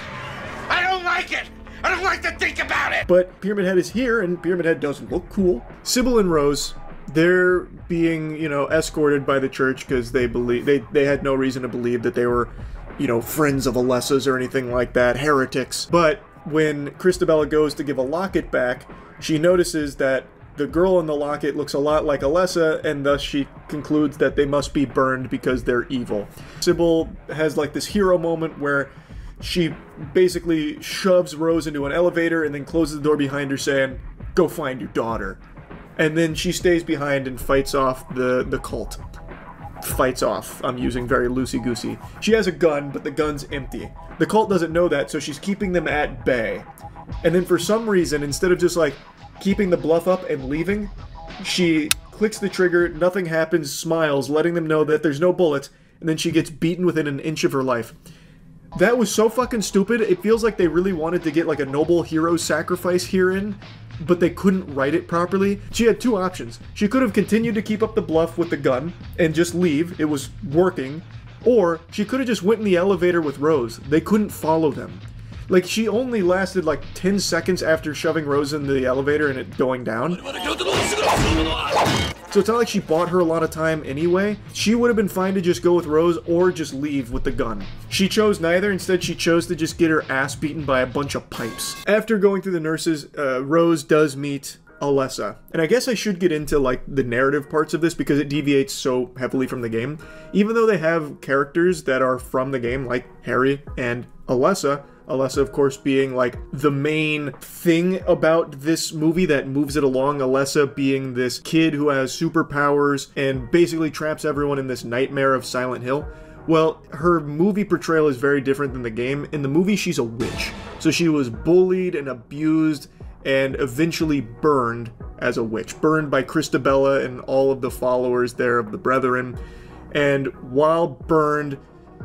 I don't like it! I don't like to think about it! But Pyramid Head is here, and Pyramid Head does look cool. Sybil and Rose, they're being, you know, escorted by the church because they believe they had no reason to believe that they were, you know, friends of Alessa's or anything like that, heretics. But when Christabella goes to give a locket back, She notices that the girl in the locket looks a lot like Alessa, and thus she concludes that they must be burned because they're evil. Sybil has like this hero moment where she basically shoves Rose into an elevator and then closes the door behind her saying, "Go find your daughter." And then she stays behind and fights off the cult. Fights off. I'm using very loosey-goosey. She has a gun, but the gun's empty. The cult doesn't know that, so she's keeping them at bay. And then for some reason, instead of just like keeping the bluff up and leaving, she clicks the trigger, nothing happens, smiles, letting them know that there's no bullets, and then she gets beaten within an inch of her life. That was so fucking stupid. It feels like they really wanted to get like a noble hero sacrifice herein, but they couldn't write it properly. She had two options. She could have continued to keep up the bluff with the gun and just leave. It was working. Or she could have just went in the elevator with Rose. They couldn't follow them. Like, she only lasted like 10 seconds after shoving Rose in the elevator and it going down. So it's not like she bought her a lot of time anyway. She would have been fine to just go with Rose or just leave with the gun. She chose neither. Instead, she chose to just get her ass beaten by a bunch of pipes. After going through the nurses, Rose does meet Alessa. And I guess I should get into like the narrative parts of this because it deviates so heavily from the game. Even though they have characters that are from the game, like Harry and Alessa, of course, being like the main thing about this movie that moves it along. Alessa being this kid who has superpowers and basically traps everyone in this nightmare of Silent Hill. Well, her movie portrayal is very different than the game. In the movie, she's a witch. So she was bullied and abused and eventually burned as a witch. Burned by Christabella and all of the followers there of the Brethren. And while burned,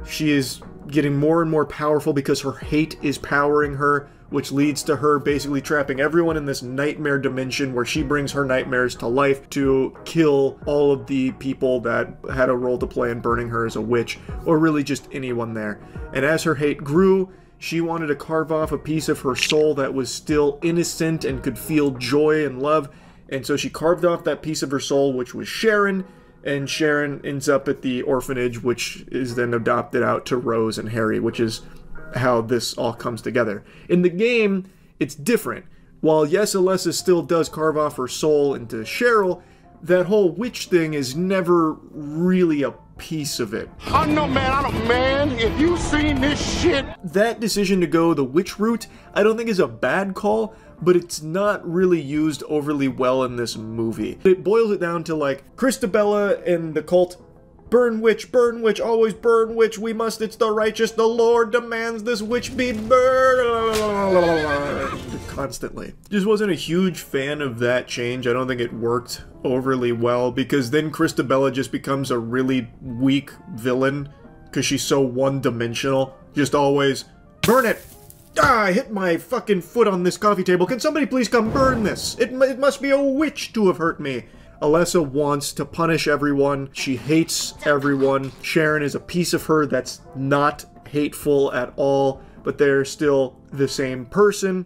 she is getting more and more powerful because her hate is powering her, which leads to her basically trapping everyone in this nightmare dimension where she brings her nightmares to life to kill all of the people that had a role to play in burning her as a witch, or really just anyone there. And as her hate grew, she wanted to carve off a piece of her soul that was still innocent and could feel joy and love, and so she carved off that piece of her soul, which was Sharon. And Sharon ends up at the orphanage, which is then adopted out to Rose and Harry, which is how this all comes together. In the game, it's different. While yes, Alessa still does carve off her soul into Cheryl, that whole witch thing is never really a piece of it. I'm no man, I'm a man. If you've seen this shit. That decision to go the witch route, I don't think is a bad call, but it's not really used overly well in this movie. It boils it down to like, Christabella and the cult, burn witch, always burn witch, we must, it's the righteous, the Lord demands this witch be burned, constantly. Just wasn't a huge fan of that change. I don't think it worked overly well, because then Christabella just becomes a really weak villain, because she's so one-dimensional. Just always, burn it! Ah, I hit my fucking foot on this coffee table. Can somebody please come burn this? It must be a witch to have hurt me. Alessa wants to punish everyone. She hates everyone. Sharon is a piece of her that's not hateful at all, but they're still the same person.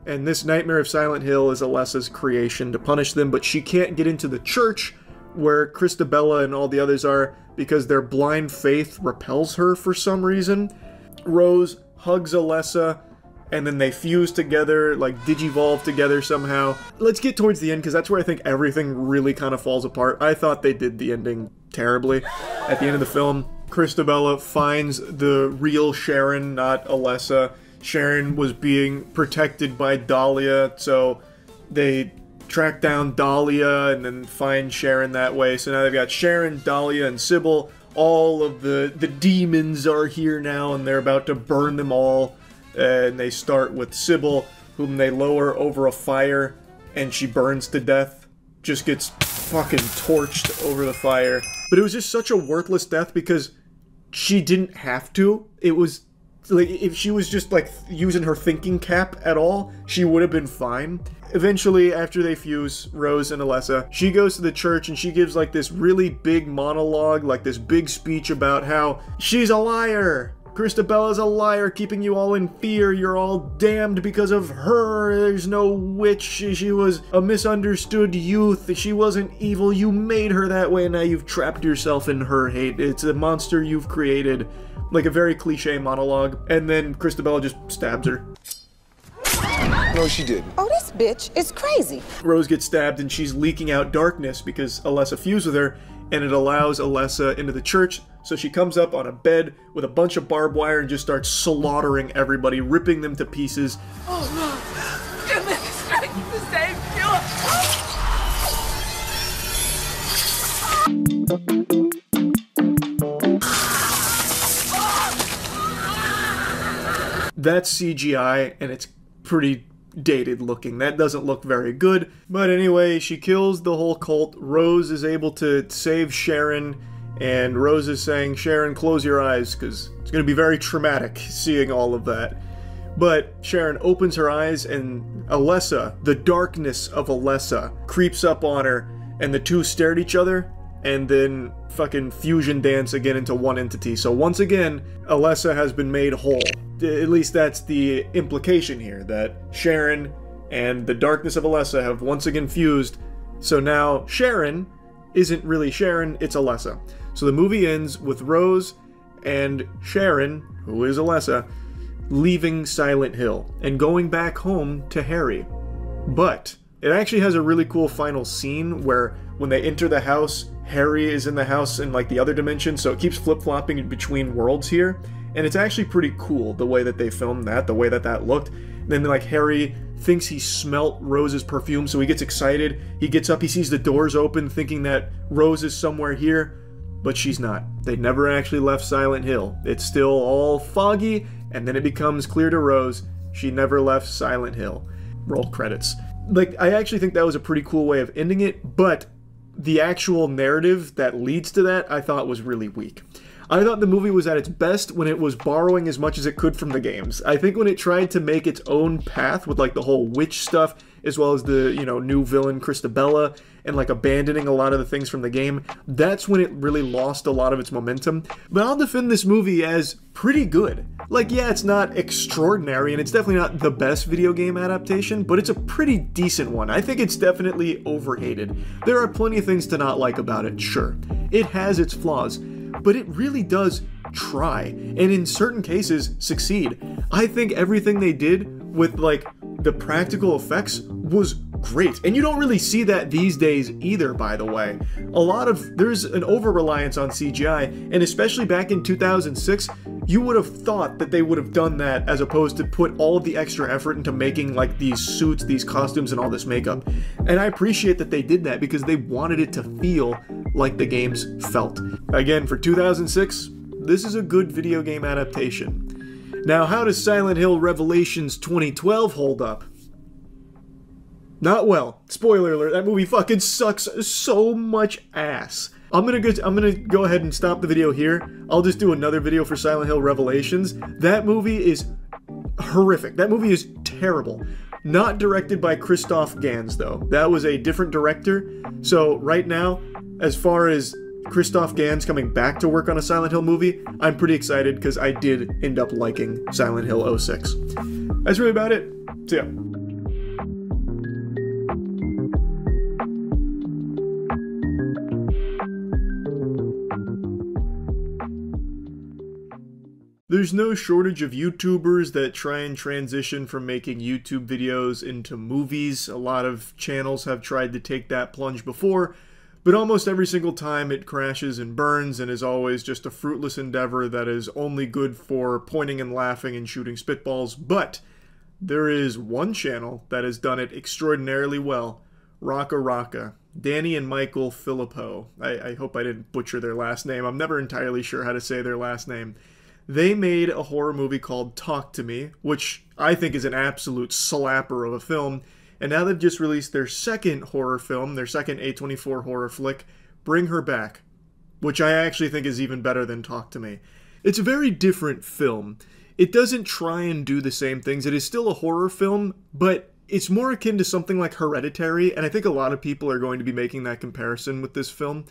And this Nightmare of Silent Hill is Alessa's creation to punish them, but she can't get into the church where Christabella and all the others are because their blind faith repels her for some reason. Rose hugs Alessa, and then they fuse together, like digivolve together somehow. Let's get towards the end, because that's where I think everything really kind of falls apart. I thought they did the ending terribly. At the end of the film, Christabella finds the real Sharon, not Alessa. Sharon was being protected by Dahlia, so they track down Dahlia and then find Sharon that way. So now they've got Sharon, Dahlia, and Sybil. All of the demons are here now, and they're about to burn them all. And they start with Sybil, whom they lower over a fire, and she burns to death. Just gets fucking torched over the fire. But it was just such a worthless death because she didn't have to. It was like, if she was just like using her thinking cap at all, she would have been fine. Eventually, after they fuse, Rose and Alessa, she goes to the church and she gives like this really big monologue, like this big speech about how she's a liar. Christabella's a liar, keeping you all in fear. You're all damned because of her. There's no witch. She was a misunderstood youth. She wasn't evil. You made her that way, and now you've trapped yourself in her hate. It's a monster you've created. Like a very cliche monologue. And then Christabella just stabs her. No, she didn't. Oh, this bitch is crazy. Rose gets stabbed and she's leaking out darkness because Alessa fused with her, and it allows Alessa into the church. So she comes up on a bed with a bunch of barbed wire and just starts slaughtering everybody, ripping them to pieces. Oh no! Give me the strength to save That's CGI, and it's pretty dated looking. That doesn't look very good. But anyway, she kills the whole cult. Rose is able to save Sharon, and Rose is saying, Sharon, close your eyes, because it's going to be very traumatic seeing all of that. But Sharon opens her eyes, and Alessa, the darkness of Alessa, creeps up on her, and the two stare at each other, and then fucking fusion dance again into one entity. So once again, Alessa has been made whole. At least that's the implication here, that Sharon and the darkness of Alessa have once again fused. So now Sharon isn't really Sharon, it's Alessa. So the movie ends with Rose and Sharon, who is Alessa, leaving Silent Hill and going back home to Harry. But it actually has a really cool final scene where when they enter the house, Harry is in the house in like the other dimension, so it keeps flip-flopping between worlds here. And it's actually pretty cool the way that they filmed that, the way that that looked. And then like Harry thinks he smelt Rose's perfume, so he gets excited. He gets up, he sees the doors open, thinking that Rose is somewhere here, but she's not. They never actually left Silent Hill. It's still all foggy, and then it becomes clear to Rose she never left Silent Hill. Roll credits. Like, I actually think that was a pretty cool way of ending it, but the actual narrative that leads to that I thought was really weak. I thought the movie was at its best when it was borrowing as much as it could from the games. I think when it tried to make its own path with like the whole witch stuff, as well as the, you know, new villain Christabella, and like abandoning a lot of the things from the game, that's when it really lost a lot of its momentum. But I'll defend this movie as pretty good. Like, yeah, it's not extraordinary, and it's definitely not the best video game adaptation, but it's a pretty decent one. I think it's definitely overhated. There are plenty of things to not like about it, sure. It has its flaws, but it really does try, and in certain cases, succeed. I think everything they did with, like, the practical effects was great. And you don't really see that these days either, by the way. There's an over-reliance on CGI, and especially back in 2006, you would have thought that they would have done that as opposed to put all of the extra effort into making, like, these suits, these costumes, and all this makeup. And I appreciate that they did that because they wanted it to feel like the games felt. Again, for 2006, this is a good video game adaptation. Now, how does Silent Hill Revelations 2012 hold up? Not well. Spoiler alert, that movie fucking sucks so much ass. I'm gonna go ahead and stop the video here. I'll just do another video for Silent Hill Revelations. That movie is horrific. That movie is terrible. Not directed by Christoph Gans, though. That was a different director. So right now, as far as Christoph Gans coming back to work on a Silent Hill movie, I'm pretty excited because I did end up liking Silent Hill 06. That's really about it. See ya. There's no shortage of YouTubers that try and transition from making YouTube videos into movies. A lot of channels have tried to take that plunge before, but almost every single time it crashes and burns and is always just a fruitless endeavor that is only good for pointing and laughing and shooting spitballs. But there is one channel that has done it extraordinarily well. Raka Raka. Danny and Michael Filippo. I hope I didn't butcher their last name. I'm never entirely sure how to say their last name. They made a horror movie called Talk to Me, which I think is an absolute slapper of a film. And now they've just released their second horror film, their second A24 horror flick, Bring Her Back, which I actually think is even better than Talk to Me. It's a very different film. It doesn't try and do the same things. It is still a horror film, but it's more akin to something like Hereditary, and I think a lot of people are going to be making that comparison with this film.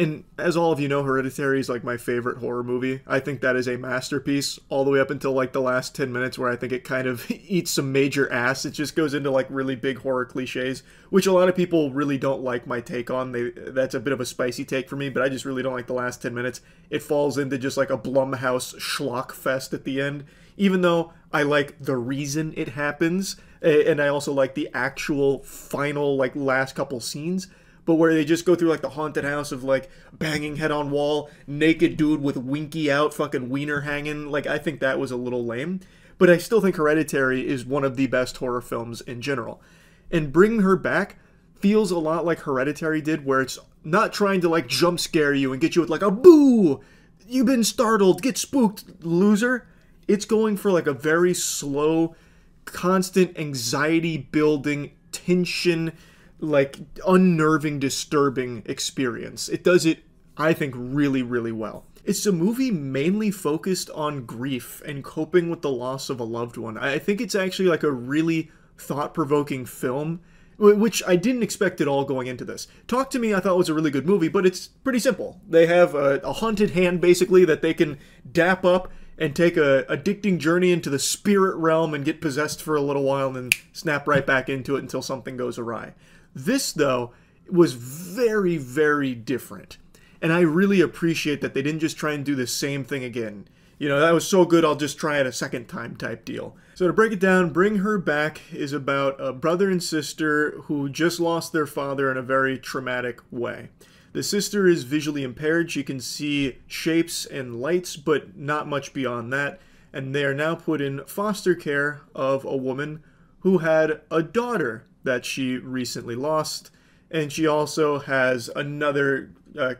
And as all of you know, Hereditary is like my favorite horror movie. I think that is a masterpiece all the way up until like the last 10 minutes where I think it kind of eats some major ass. It just goes into like really big horror cliches, which a lot of people really don't like my take on. That's a bit of a spicy take for me, but I just really don't like the last 10 minutes. It falls into just like a Blumhouse schlock fest at the end, even though I like the reason it happens, and I also like the actual final, like, last couple scenes. But where they just go through, like, the haunted house of, like, banging head on wall, naked dude with winky out, fucking wiener hanging, like, I think that was a little lame. But I still think Hereditary is one of the best horror films in general. And bringing her back feels a lot like Hereditary did, where it's not trying to, like, jump scare you and get you with, like, a boo! You've been startled, get spooked, loser. It's going for, like, a very slow, constant anxiety-building, tension, like, unnerving, disturbing experience. It does it, I think, really, really well. It's a movie mainly focused on grief and coping with the loss of a loved one. I think it's actually, like, a really thought-provoking film, which I didn't expect at all going into this. Talk to Me, I thought was a really good movie, but it's pretty simple. They have a haunted hand, basically, that they can dap up and take a addicting journey into the spirit realm and get possessed for a little while and then snap right back into it until something goes awry. This, though, was very, very different. And I really appreciate that they didn't just try and do the same thing again. You know, that was so good, I'll just try it a second time type deal. So to break it down, Bring Her Back is about a brother and sister who just lost their father in a very traumatic way. The sister is visually impaired. She can see shapes and lights, but not much beyond that. And they are now put in foster care of a woman who had a daughter that she recently lost. And she also has another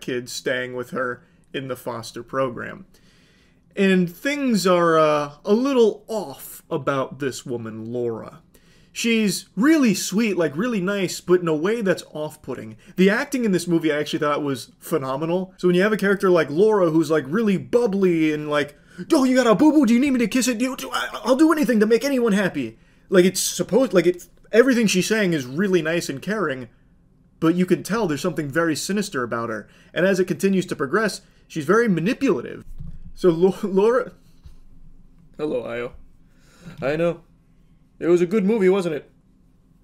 kid staying with her in the foster program. And things are a little off about this woman, Laura. She's really sweet, like really nice, but in a way that's off-putting. The acting in this movie I actually thought was phenomenal. So when you have a character like Laura who's like really bubbly and like, oh, you got a boo-boo, do you need me to kiss it? I'll do anything to make anyone happy. Like it's supposed, like everything she's saying is really nice and caring, but you can tell there's something very sinister about her. And as it continues to progress, she's very manipulative. So Laura... Hello, Io. I know. It was a good movie, wasn't it?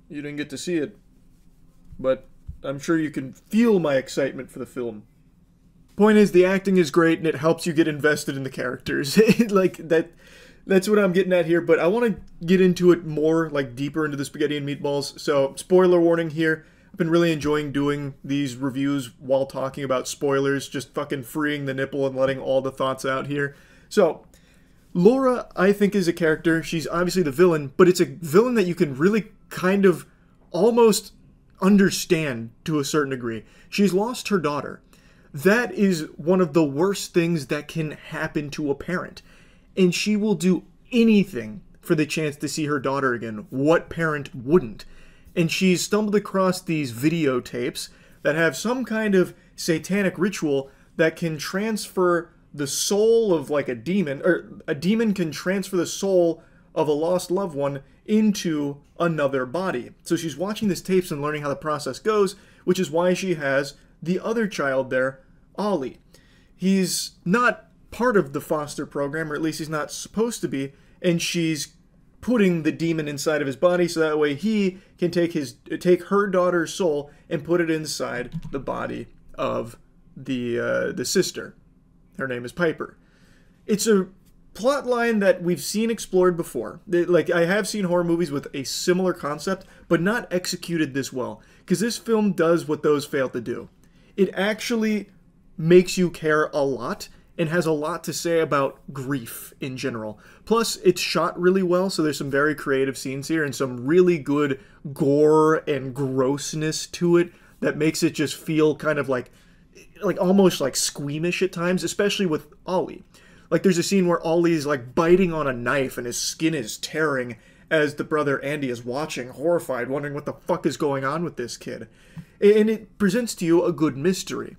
You didn't get to see it. But I'm sure you can feel my excitement for the film. Point is, the acting is great and it helps you get invested in the characters. Like, that's what I'm getting at here, but I want to get into it more, like, deeper into the spaghetti and meatballs. So, spoiler warning here. I've been really enjoying doing these reviews while talking about spoilers, just fucking freeing the nipple and letting all the thoughts out here. So, Laura, I think, is a character. She's obviously the villain, but it's a villain that you can really kind of almost understand to a certain degree. She's lost her daughter. That is one of the worst things that can happen to a parent. And she will do anything for the chance to see her daughter again. What parent wouldn't? And she's stumbled across these videotapes that have some kind of satanic ritual that can transfer the soul of like a demon, or a demon can transfer the soul of a lost loved one into another body. So she's watching these tapes and learning how the process goes, which is why she has the other child there, Ollie. He's not part of the foster program, or at least he's not supposed to be, and she's putting the demon inside of his body so that way he can take her daughter's soul and put it inside the body of the sister. Her name is Piper. It's a plot line that we've seen explored before. Like, I have seen horror movies with a similar concept, but not executed this well. Because this film does what those fail to do. It actually makes you care a lot and has a lot to say about grief in general. Plus, it's shot really well, so there's some very creative scenes here and some really good gore and grossness to it that makes it just feel kind of like almost like squeamish at times, especially with Ollie. Like, there's a scene where Ollie's like biting on a knife and his skin is tearing as the brother Andy is watching, horrified, wondering what the fuck is going on with this kid. And it presents to you a good mystery.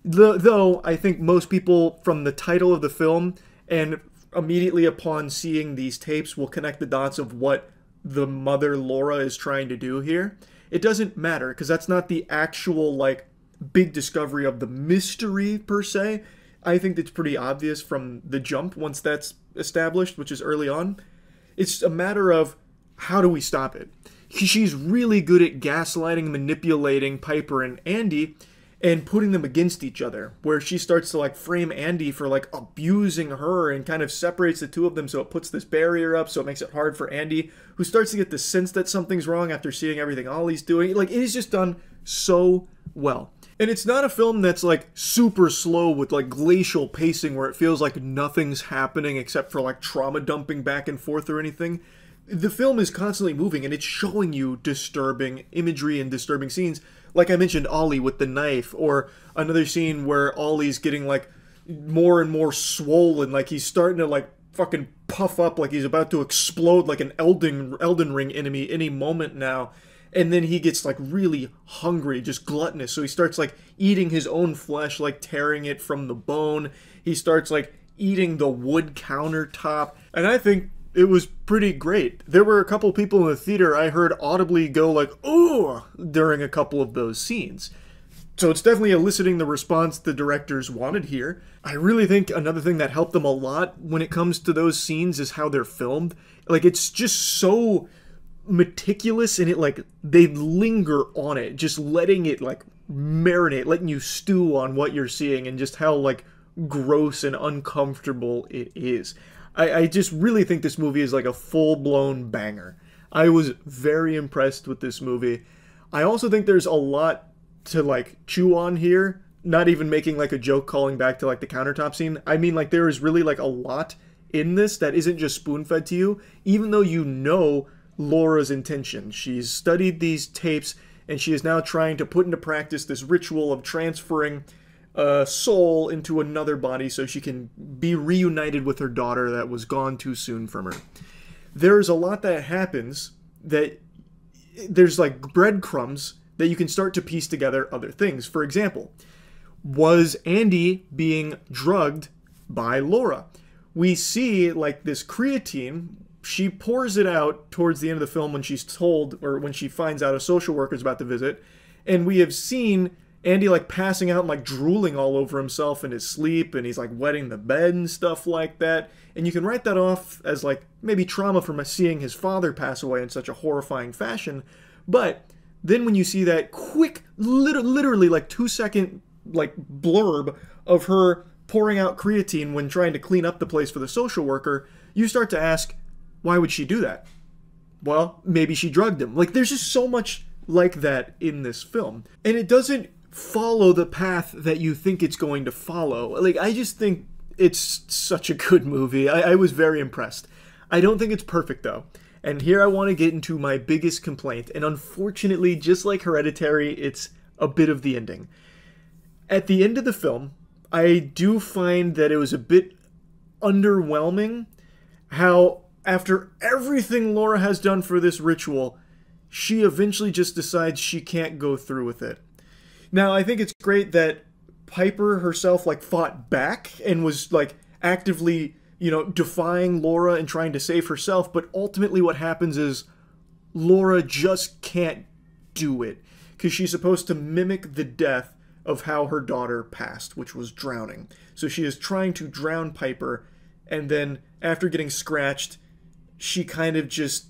Though, I think most people from the title of the film and immediately upon seeing these tapes will connect the dots of what the mother Laura is trying to do here. It doesn't matter, because that's not the actual, like, big discovery of the mystery per se. I think it's pretty obvious from the jump once that's established, which is early on. It's a matter of how do we stop it. She's really good at gaslighting, manipulating Piper and Andy, and putting them against each other, where she starts to like frame Andy for like abusing her and kind of separates the two of them, so it puts this barrier up, so it makes it hard for Andy, who starts to get the sense that something's wrong after seeing everything Ollie's doing. Like, it is just done so well. And it's not a film that's like super slow with like glacial pacing where it feels like nothing's happening except for like trauma dumping back and forth or anything. The film is constantly moving and it's showing you disturbing imagery and disturbing scenes. Like I mentioned, Ollie with the knife, or another scene where Ollie's getting like more and more swollen, like he's starting to like fucking puff up, like he's about to explode like an Elden Ring enemy any moment now. And then he gets like really hungry, just gluttonous, so he starts like eating his own flesh, like tearing it from the bone. He starts like eating the wood countertop, and I think it was pretty great. There were a couple people in the theater I heard audibly go like, "Ooh," during a couple of those scenes. So it's definitely eliciting the response the directors wanted here. I really think another thing that helped them a lot when it comes to those scenes is how they're filmed. Like, it's just so meticulous, and it like, they linger on it, just letting it like marinate, letting you stew on what you're seeing, and just how like gross and uncomfortable it is. I just really think this movie is like a full-blown banger. I was very impressed with this movie. I also think there's a lot to like chew on here, not even making like a joke calling back to like the countertop scene. I mean, like, there is really like a lot in this that isn't just spoon-fed to you, even though you know Laura's intention. She's studied these tapes and she is now trying to put into practice this ritual of transferring a soul into another body so she can be reunited with her daughter that was gone too soon from her. There's a lot that happens that there's like breadcrumbs that you can start to piece together other things. For example, was Andy being drugged by Laura? We see like this creatine, she pours it out towards the end of the film when she's told, or when she finds out a social worker's about to visit, and we have seen Andy like passing out and like drooling all over himself in his sleep, and he's like wetting the bed and stuff like that. And you can write that off as like maybe trauma from seeing his father pass away in such a horrifying fashion. But then when you see that quick, literally like 2-second like blurb of her pouring out creatine when trying to clean up the place for the social worker, you start to ask, why would she do that? Well, maybe she drugged him. Like, there's just so much like that in this film. And it doesn't follow the path that you think it's going to follow. Like, I just think it's such a good movie. I was very impressed. I don't think it's perfect, though. And here I want to get into my biggest complaint. And unfortunately, just like Hereditary, it's a bit of the ending. At the end of the film, I do find that it was a bit underwhelming how, after everything Laura has done for this ritual, she eventually just decides she can't go through with it. Now, I think it's great that Piper herself, like, fought back and was, like, actively, you know, defying Laura and trying to save herself, but ultimately what happens is Laura just can't do it, because she's supposed to mimic the death of how her daughter passed, which was drowning. So she is trying to drown Piper, and then after getting scratched, she just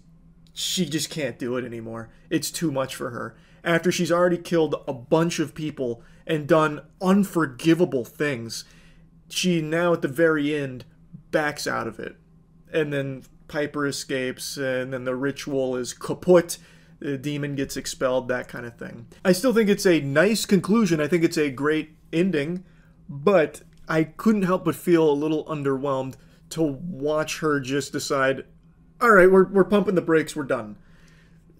can't do it anymore. It's too much for her. After she's already killed a bunch of people and done unforgivable things, she now at the very end backs out of it. And then Piper escapes, and then the ritual is kaput, the demon gets expelled, that kind of thing. I still think it's a nice conclusion. I think it's a great ending, but I couldn't help but feel a little underwhelmed to watch her just decide, all right, we're pumping the brakes, we're done.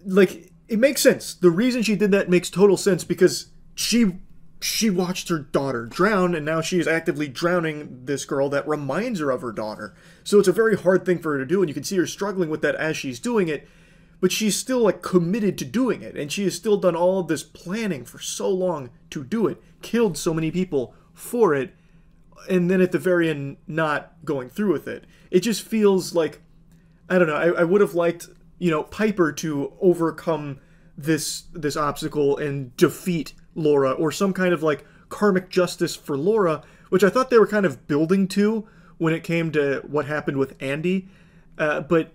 Like, it makes sense. The reason she did that makes total sense, because she watched her daughter drown, and now she is actively drowning this girl that reminds her of her daughter. So it's a very hard thing for her to do, and you can see her struggling with that as she's doing it, but she's still, like, committed to doing it, and she has still done all of this planning for so long to do it, killed so many people for it, and then at the very end, not going through with it. It just feels like, I don't know, I would have liked, you know, Piper to overcome this obstacle and defeat Laura, or some kind of like karmic justice for Laura, which I thought they were kind of building to when it came to what happened with Andy. But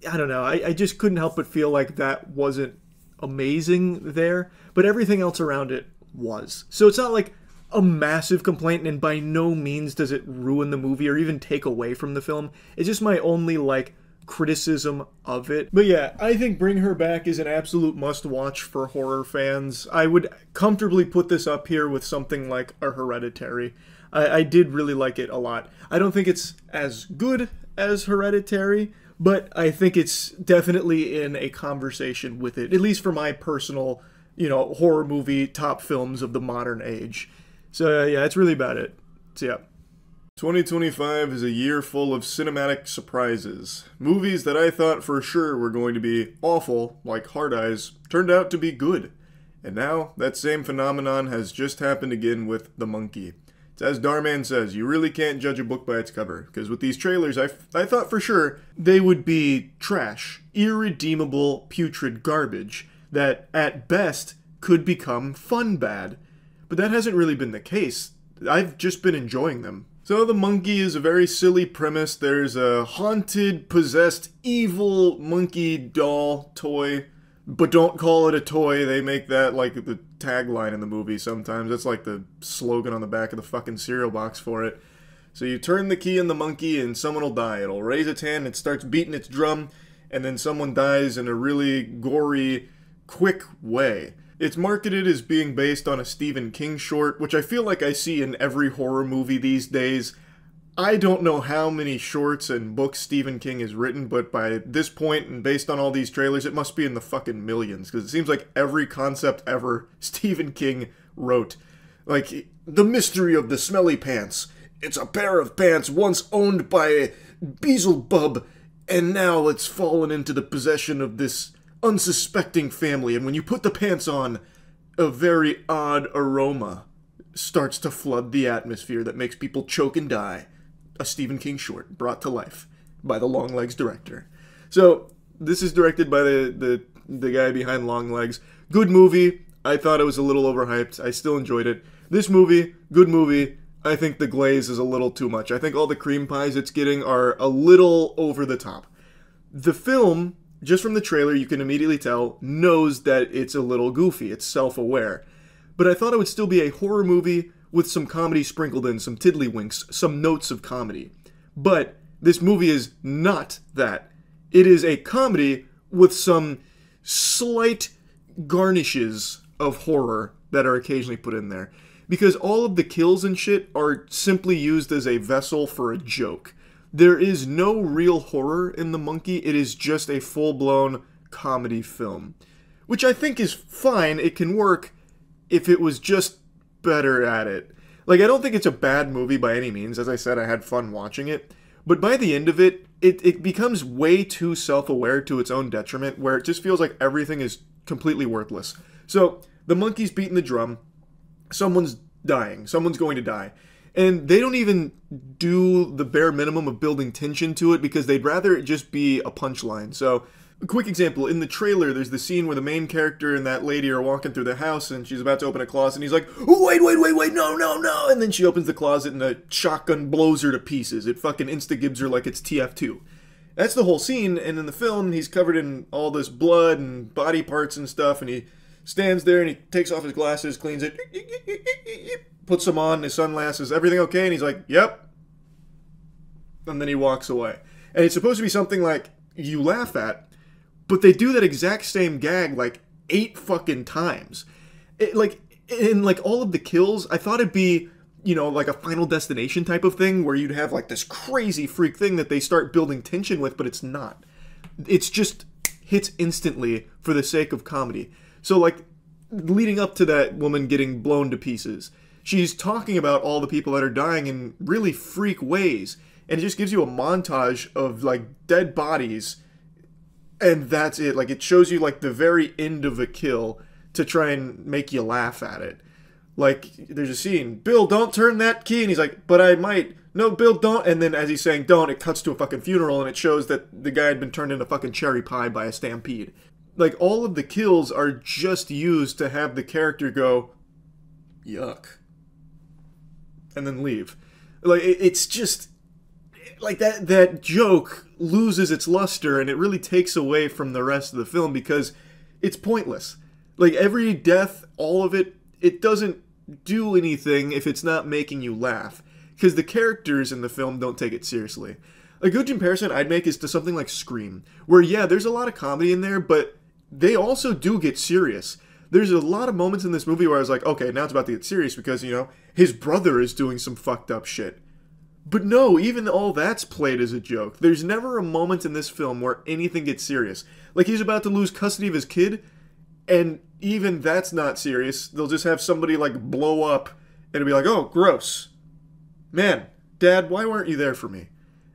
I don't know, I just couldn't help but feel like that wasn't amazing there. But everything else around it was. So it's not like a massive complaint, and by no means does it ruin the movie or even take away from the film. It's just my only, like, criticism of it. But yeah, I think Bring Her Back is an absolute must-watch for horror fans. I would comfortably put this up here with something like a Hereditary. I did really like it a lot. I don't think it's as good as Hereditary, but I think it's definitely in a conversation with it, at least for my personal, you know, horror movie top films of the modern age. So yeah, that's really about it. So yeah. 2025 is a year full of cinematic surprises. Movies that I thought for sure were going to be awful, like Hard Eyes, turned out to be good. And now, that same phenomenon has just happened again with The Monkey. It's as Darman says, you really can't judge a book by its cover, because with these trailers, I thought for sure they would be trash, irredeemable, putrid garbage, that at best could become fun bad. But that hasn't really been the case. I've just been enjoying them. So The Monkey is a very silly premise. There's a haunted, possessed, evil monkey doll toy. But don't call it a toy. They make that like the tagline in the movie sometimes. That's like the slogan on the back of the fucking cereal box for it. So you turn the key in the monkey and someone will die. It'll raise its hand, it starts beating its drum, and then someone dies in a really gory, quick way. It's marketed as being based on a Stephen King short, which I feel like I see in every horror movie these days. I don't know how many shorts and books Stephen King has written, but by this point, and based on all these trailers, it must be in the fucking millions, because it seems like every concept ever Stephen King wrote. Like, The Mystery of the Smelly Pants. It's a pair of pants once owned by Beelzebub, and now it's fallen into the possession of this unsuspecting family, and when you put the pants on, a very odd aroma starts to flood the atmosphere that makes people choke and die. A Stephen King short brought to life by the Longlegs director. So this is directed by the guy behind Longlegs. Good movie. I thought it was a little overhyped. I still enjoyed it. This movie, good movie. I think the glaze is a little too much. I think all the cream pies it's getting are a little over the top. The film, just from the trailer, you can immediately tell, knows that it's a little goofy. It's self-aware. But I thought it would still be a horror movie with some comedy sprinkled in, some tiddlywinks, some notes of comedy. But this movie is not that. It is a comedy with some slight garnishes of horror that are occasionally put in there. Because all of the kills and shit are simply used as a vessel for a joke. There is no real horror in The Monkey. It is just a full-blown comedy film. Which I think is fine. It can work if it was just better at it. Like, I don't think it's a bad movie by any means. As I said, I had fun watching it. But by the end of it, it becomes way too self-aware to its own detriment, where it just feels like everything is completely worthless. So, the monkey's beating the drum. Someone's dying. Someone's going to die. And they don't even do the bare minimum of building tension to it because they'd rather it just be a punchline. So, a quick example, in the trailer, there's the scene where the main character and that lady are walking through the house and she's about to open a closet and he's like, oh, wait, no. And then she opens the closet and a shotgun blows her to pieces. It fucking insta-gives her like it's TF2. That's the whole scene, and in the film, he's covered in all this blood and body parts and stuff, and he stands there and he takes off his glasses, cleans it, puts them on, his sunglasses, everything okay? And he's like, yep. And then he walks away. And it's supposed to be something like you laugh at, but they do that exact same gag like 8 fucking times. In all of the kills, I thought it'd be, like a Final Destination type of thing where you'd have like this crazy freak thing that they start building tension with, but it's not. It's just hits instantly for the sake of comedy. So like leading up to that woman getting blown to pieces, she's talking about all the people that are dying in really freak ways. And it just gives you a montage of like dead bodies. And that's it. Like, it shows you, like, the very end of a kill to try and make you laugh at it. Like, there's a scene, Bill, don't turn that key. And he's like, but I might. No, Bill, don't. And then as he's saying don't, it cuts to a fucking funeral and it shows that the guy had been turned into fucking cherry pie by a stampede. Like, all of the kills are just used to have the character go, yuck. And then leave. Like, it's just... like that joke loses its luster and it really takes away from the rest of the film because it's pointless. Like every death, all of it it doesn't do anything if it's not making you laugh, because the characters in the film don't take it seriously. A good comparison I'd make is to something like Scream, where yeah, there's a lot of comedy in there, but they also do get serious. There's a lot of moments in this movie where I was like, okay, now it's about to get serious because, you know, his brother is doing some fucked up shit. But no, even all that's played as a joke. There's never a moment in this film where anything gets serious. Like, he's about to lose custody of his kid, and even that's not serious. They'll just have somebody, like, blow up, and it'll be like, oh, gross. Man, Dad, why weren't you there for me?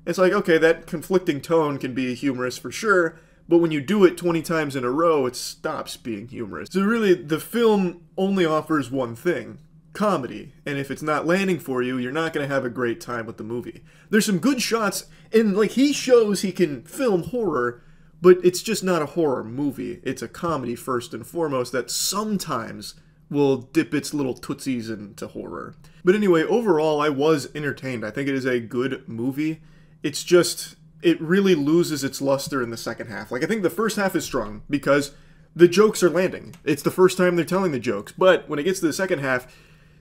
It's like, okay, that conflicting tone can be humorous for sure, but when you do it 20 times in a row, it stops being humorous. So really, the film only offers one thing: comedy. And if it's not landing for you, you're not going to have a great time with the movie. There's some good shots, and like, he shows he can film horror, but it's just not a horror movie. It's a comedy first and foremost that sometimes will dip its little tootsies into horror. But anyway, overall, I was entertained. I think it is a good movie. It's just, it really loses its luster in the second half. Like, I think the first half is strong because the jokes are landing. It's the first time they're telling the jokes. But when it gets to the second half,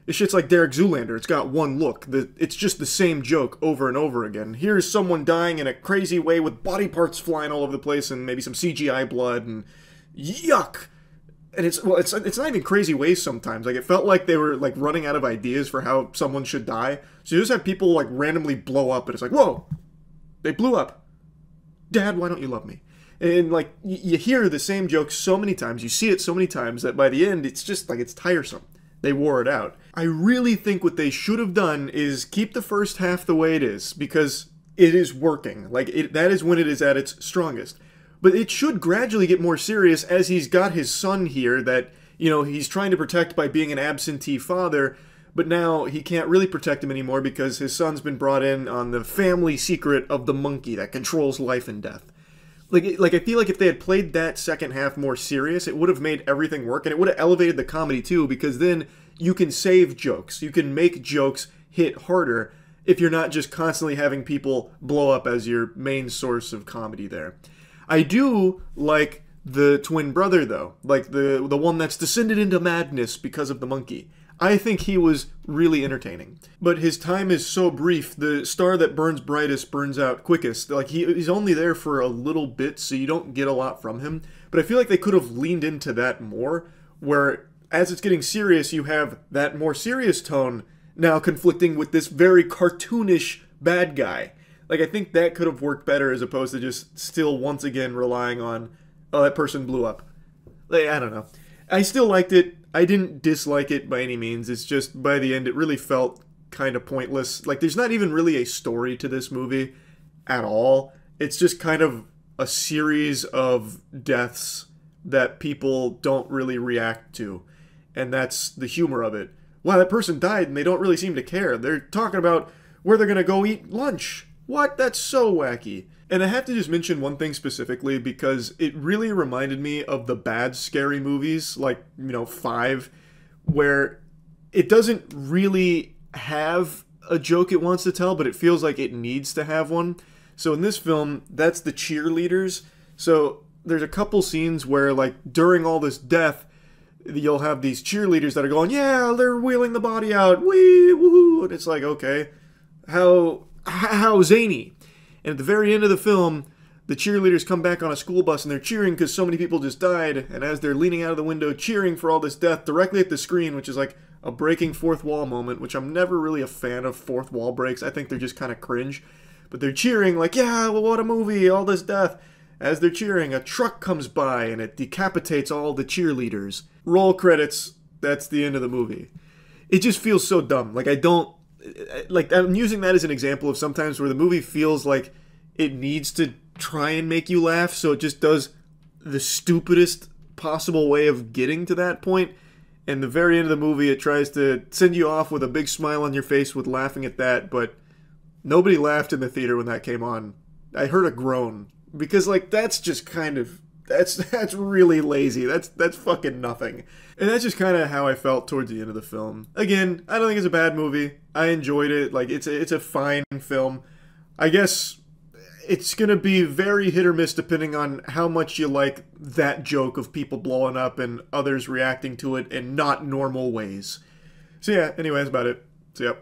this shit's like Derek Zoolander. It's got one look. It's just the same joke over and over again. Here's someone dying in a crazy way with body parts flying all over the place and maybe some CGI blood and yuck. And it's not even crazy ways sometimes. Like, it felt like they were like running out of ideas for how someone should die. So you just have people like randomly blow up and it's like, whoa, they blew up. Dad, why don't you love me? And like, you hear the same joke so many times, you see it so many times that by the end it's just like, it's tiresome. They wore it out. I really think what they should have done is keep the first half the way it is, because it is working. Like, that is when it is at its strongest. But it should gradually get more serious as he's got his son here that, you know, he's trying to protect by being an absentee father, but now he can't really protect him anymore because his son's been brought in on the family secret of the monkey that controls life and death. Like, I feel like if they had played that second half more serious, it would have made everything work, and it would have elevated the comedy too, because then you can save jokes. You can make jokes hit harder if you're not just constantly having people blow up as your main source of comedy there. I do like the twin brother, though. Like, the one that's descended into madness because of the monkey. I think he was really entertaining. But his time is so brief. The star that burns brightest burns out quickest. Like, he's only there for a little bit, so you don't get a lot from him. But I feel like they could have leaned into that more, where as it's getting serious, you have that more serious tone now conflicting with this very cartoonish bad guy. Like, I think that could have worked better as opposed to just still once again relying on, oh, that person blew up. Like, I don't know. I still liked it. I didn't dislike it by any means. It's just, by the end, it really felt kind of pointless. Like, there's not even really a story to this movie at all. It's just kind of a series of deaths that people don't really react to. And that's the humor of it. Wow, that person died and they don't really seem to care. They're talking about where they're going to go eat lunch. What? That's so wacky. And I have to just mention one thing specifically because it really reminded me of the bad scary movies, like, you know, 5, where it doesn't really have a joke it wants to tell, but it feels like it needs to have one. So in this film, that's the cheerleaders. So there's a couple scenes where, like, during all this death, you'll have these cheerleaders that are going, yeah, they're wheeling the body out, wee, woohoo, and it's like, okay, how zany. And at the very end of the film, the cheerleaders come back on a school bus and they're cheering because so many people just died, and as they're leaning out of the window cheering for all this death directly at the screen, which is like a breaking fourth wall moment, which I'm never really a fan of fourth wall breaks. I think they're just kind of cringe. But they're cheering like, yeah, well, what a movie, all this death. As they're cheering, a truck comes by and it decapitates all the cheerleaders. Roll credits, that's the end of the movie. It just feels so dumb. Like, I'm using that as an example of sometimes where the movie feels like it needs to try and make you laugh, so it just does the stupidest possible way of getting to that point. And the very end of the movie, it tries to send you off with a big smile on your face with laughing at that, but nobody laughed in the theater when that came on. I heard a groan. Because, like, that's just kind of, that's really lazy. That's fucking nothing. And that's just kind of how I felt towards the end of the film. Again, I don't think it's a bad movie. I enjoyed it. Like, it's a fine film. I guess it's going to be very hit or miss depending on how much you like that joke of people blowing up and others reacting to it in not normal ways. So yeah, anyway, that's about it. See ya.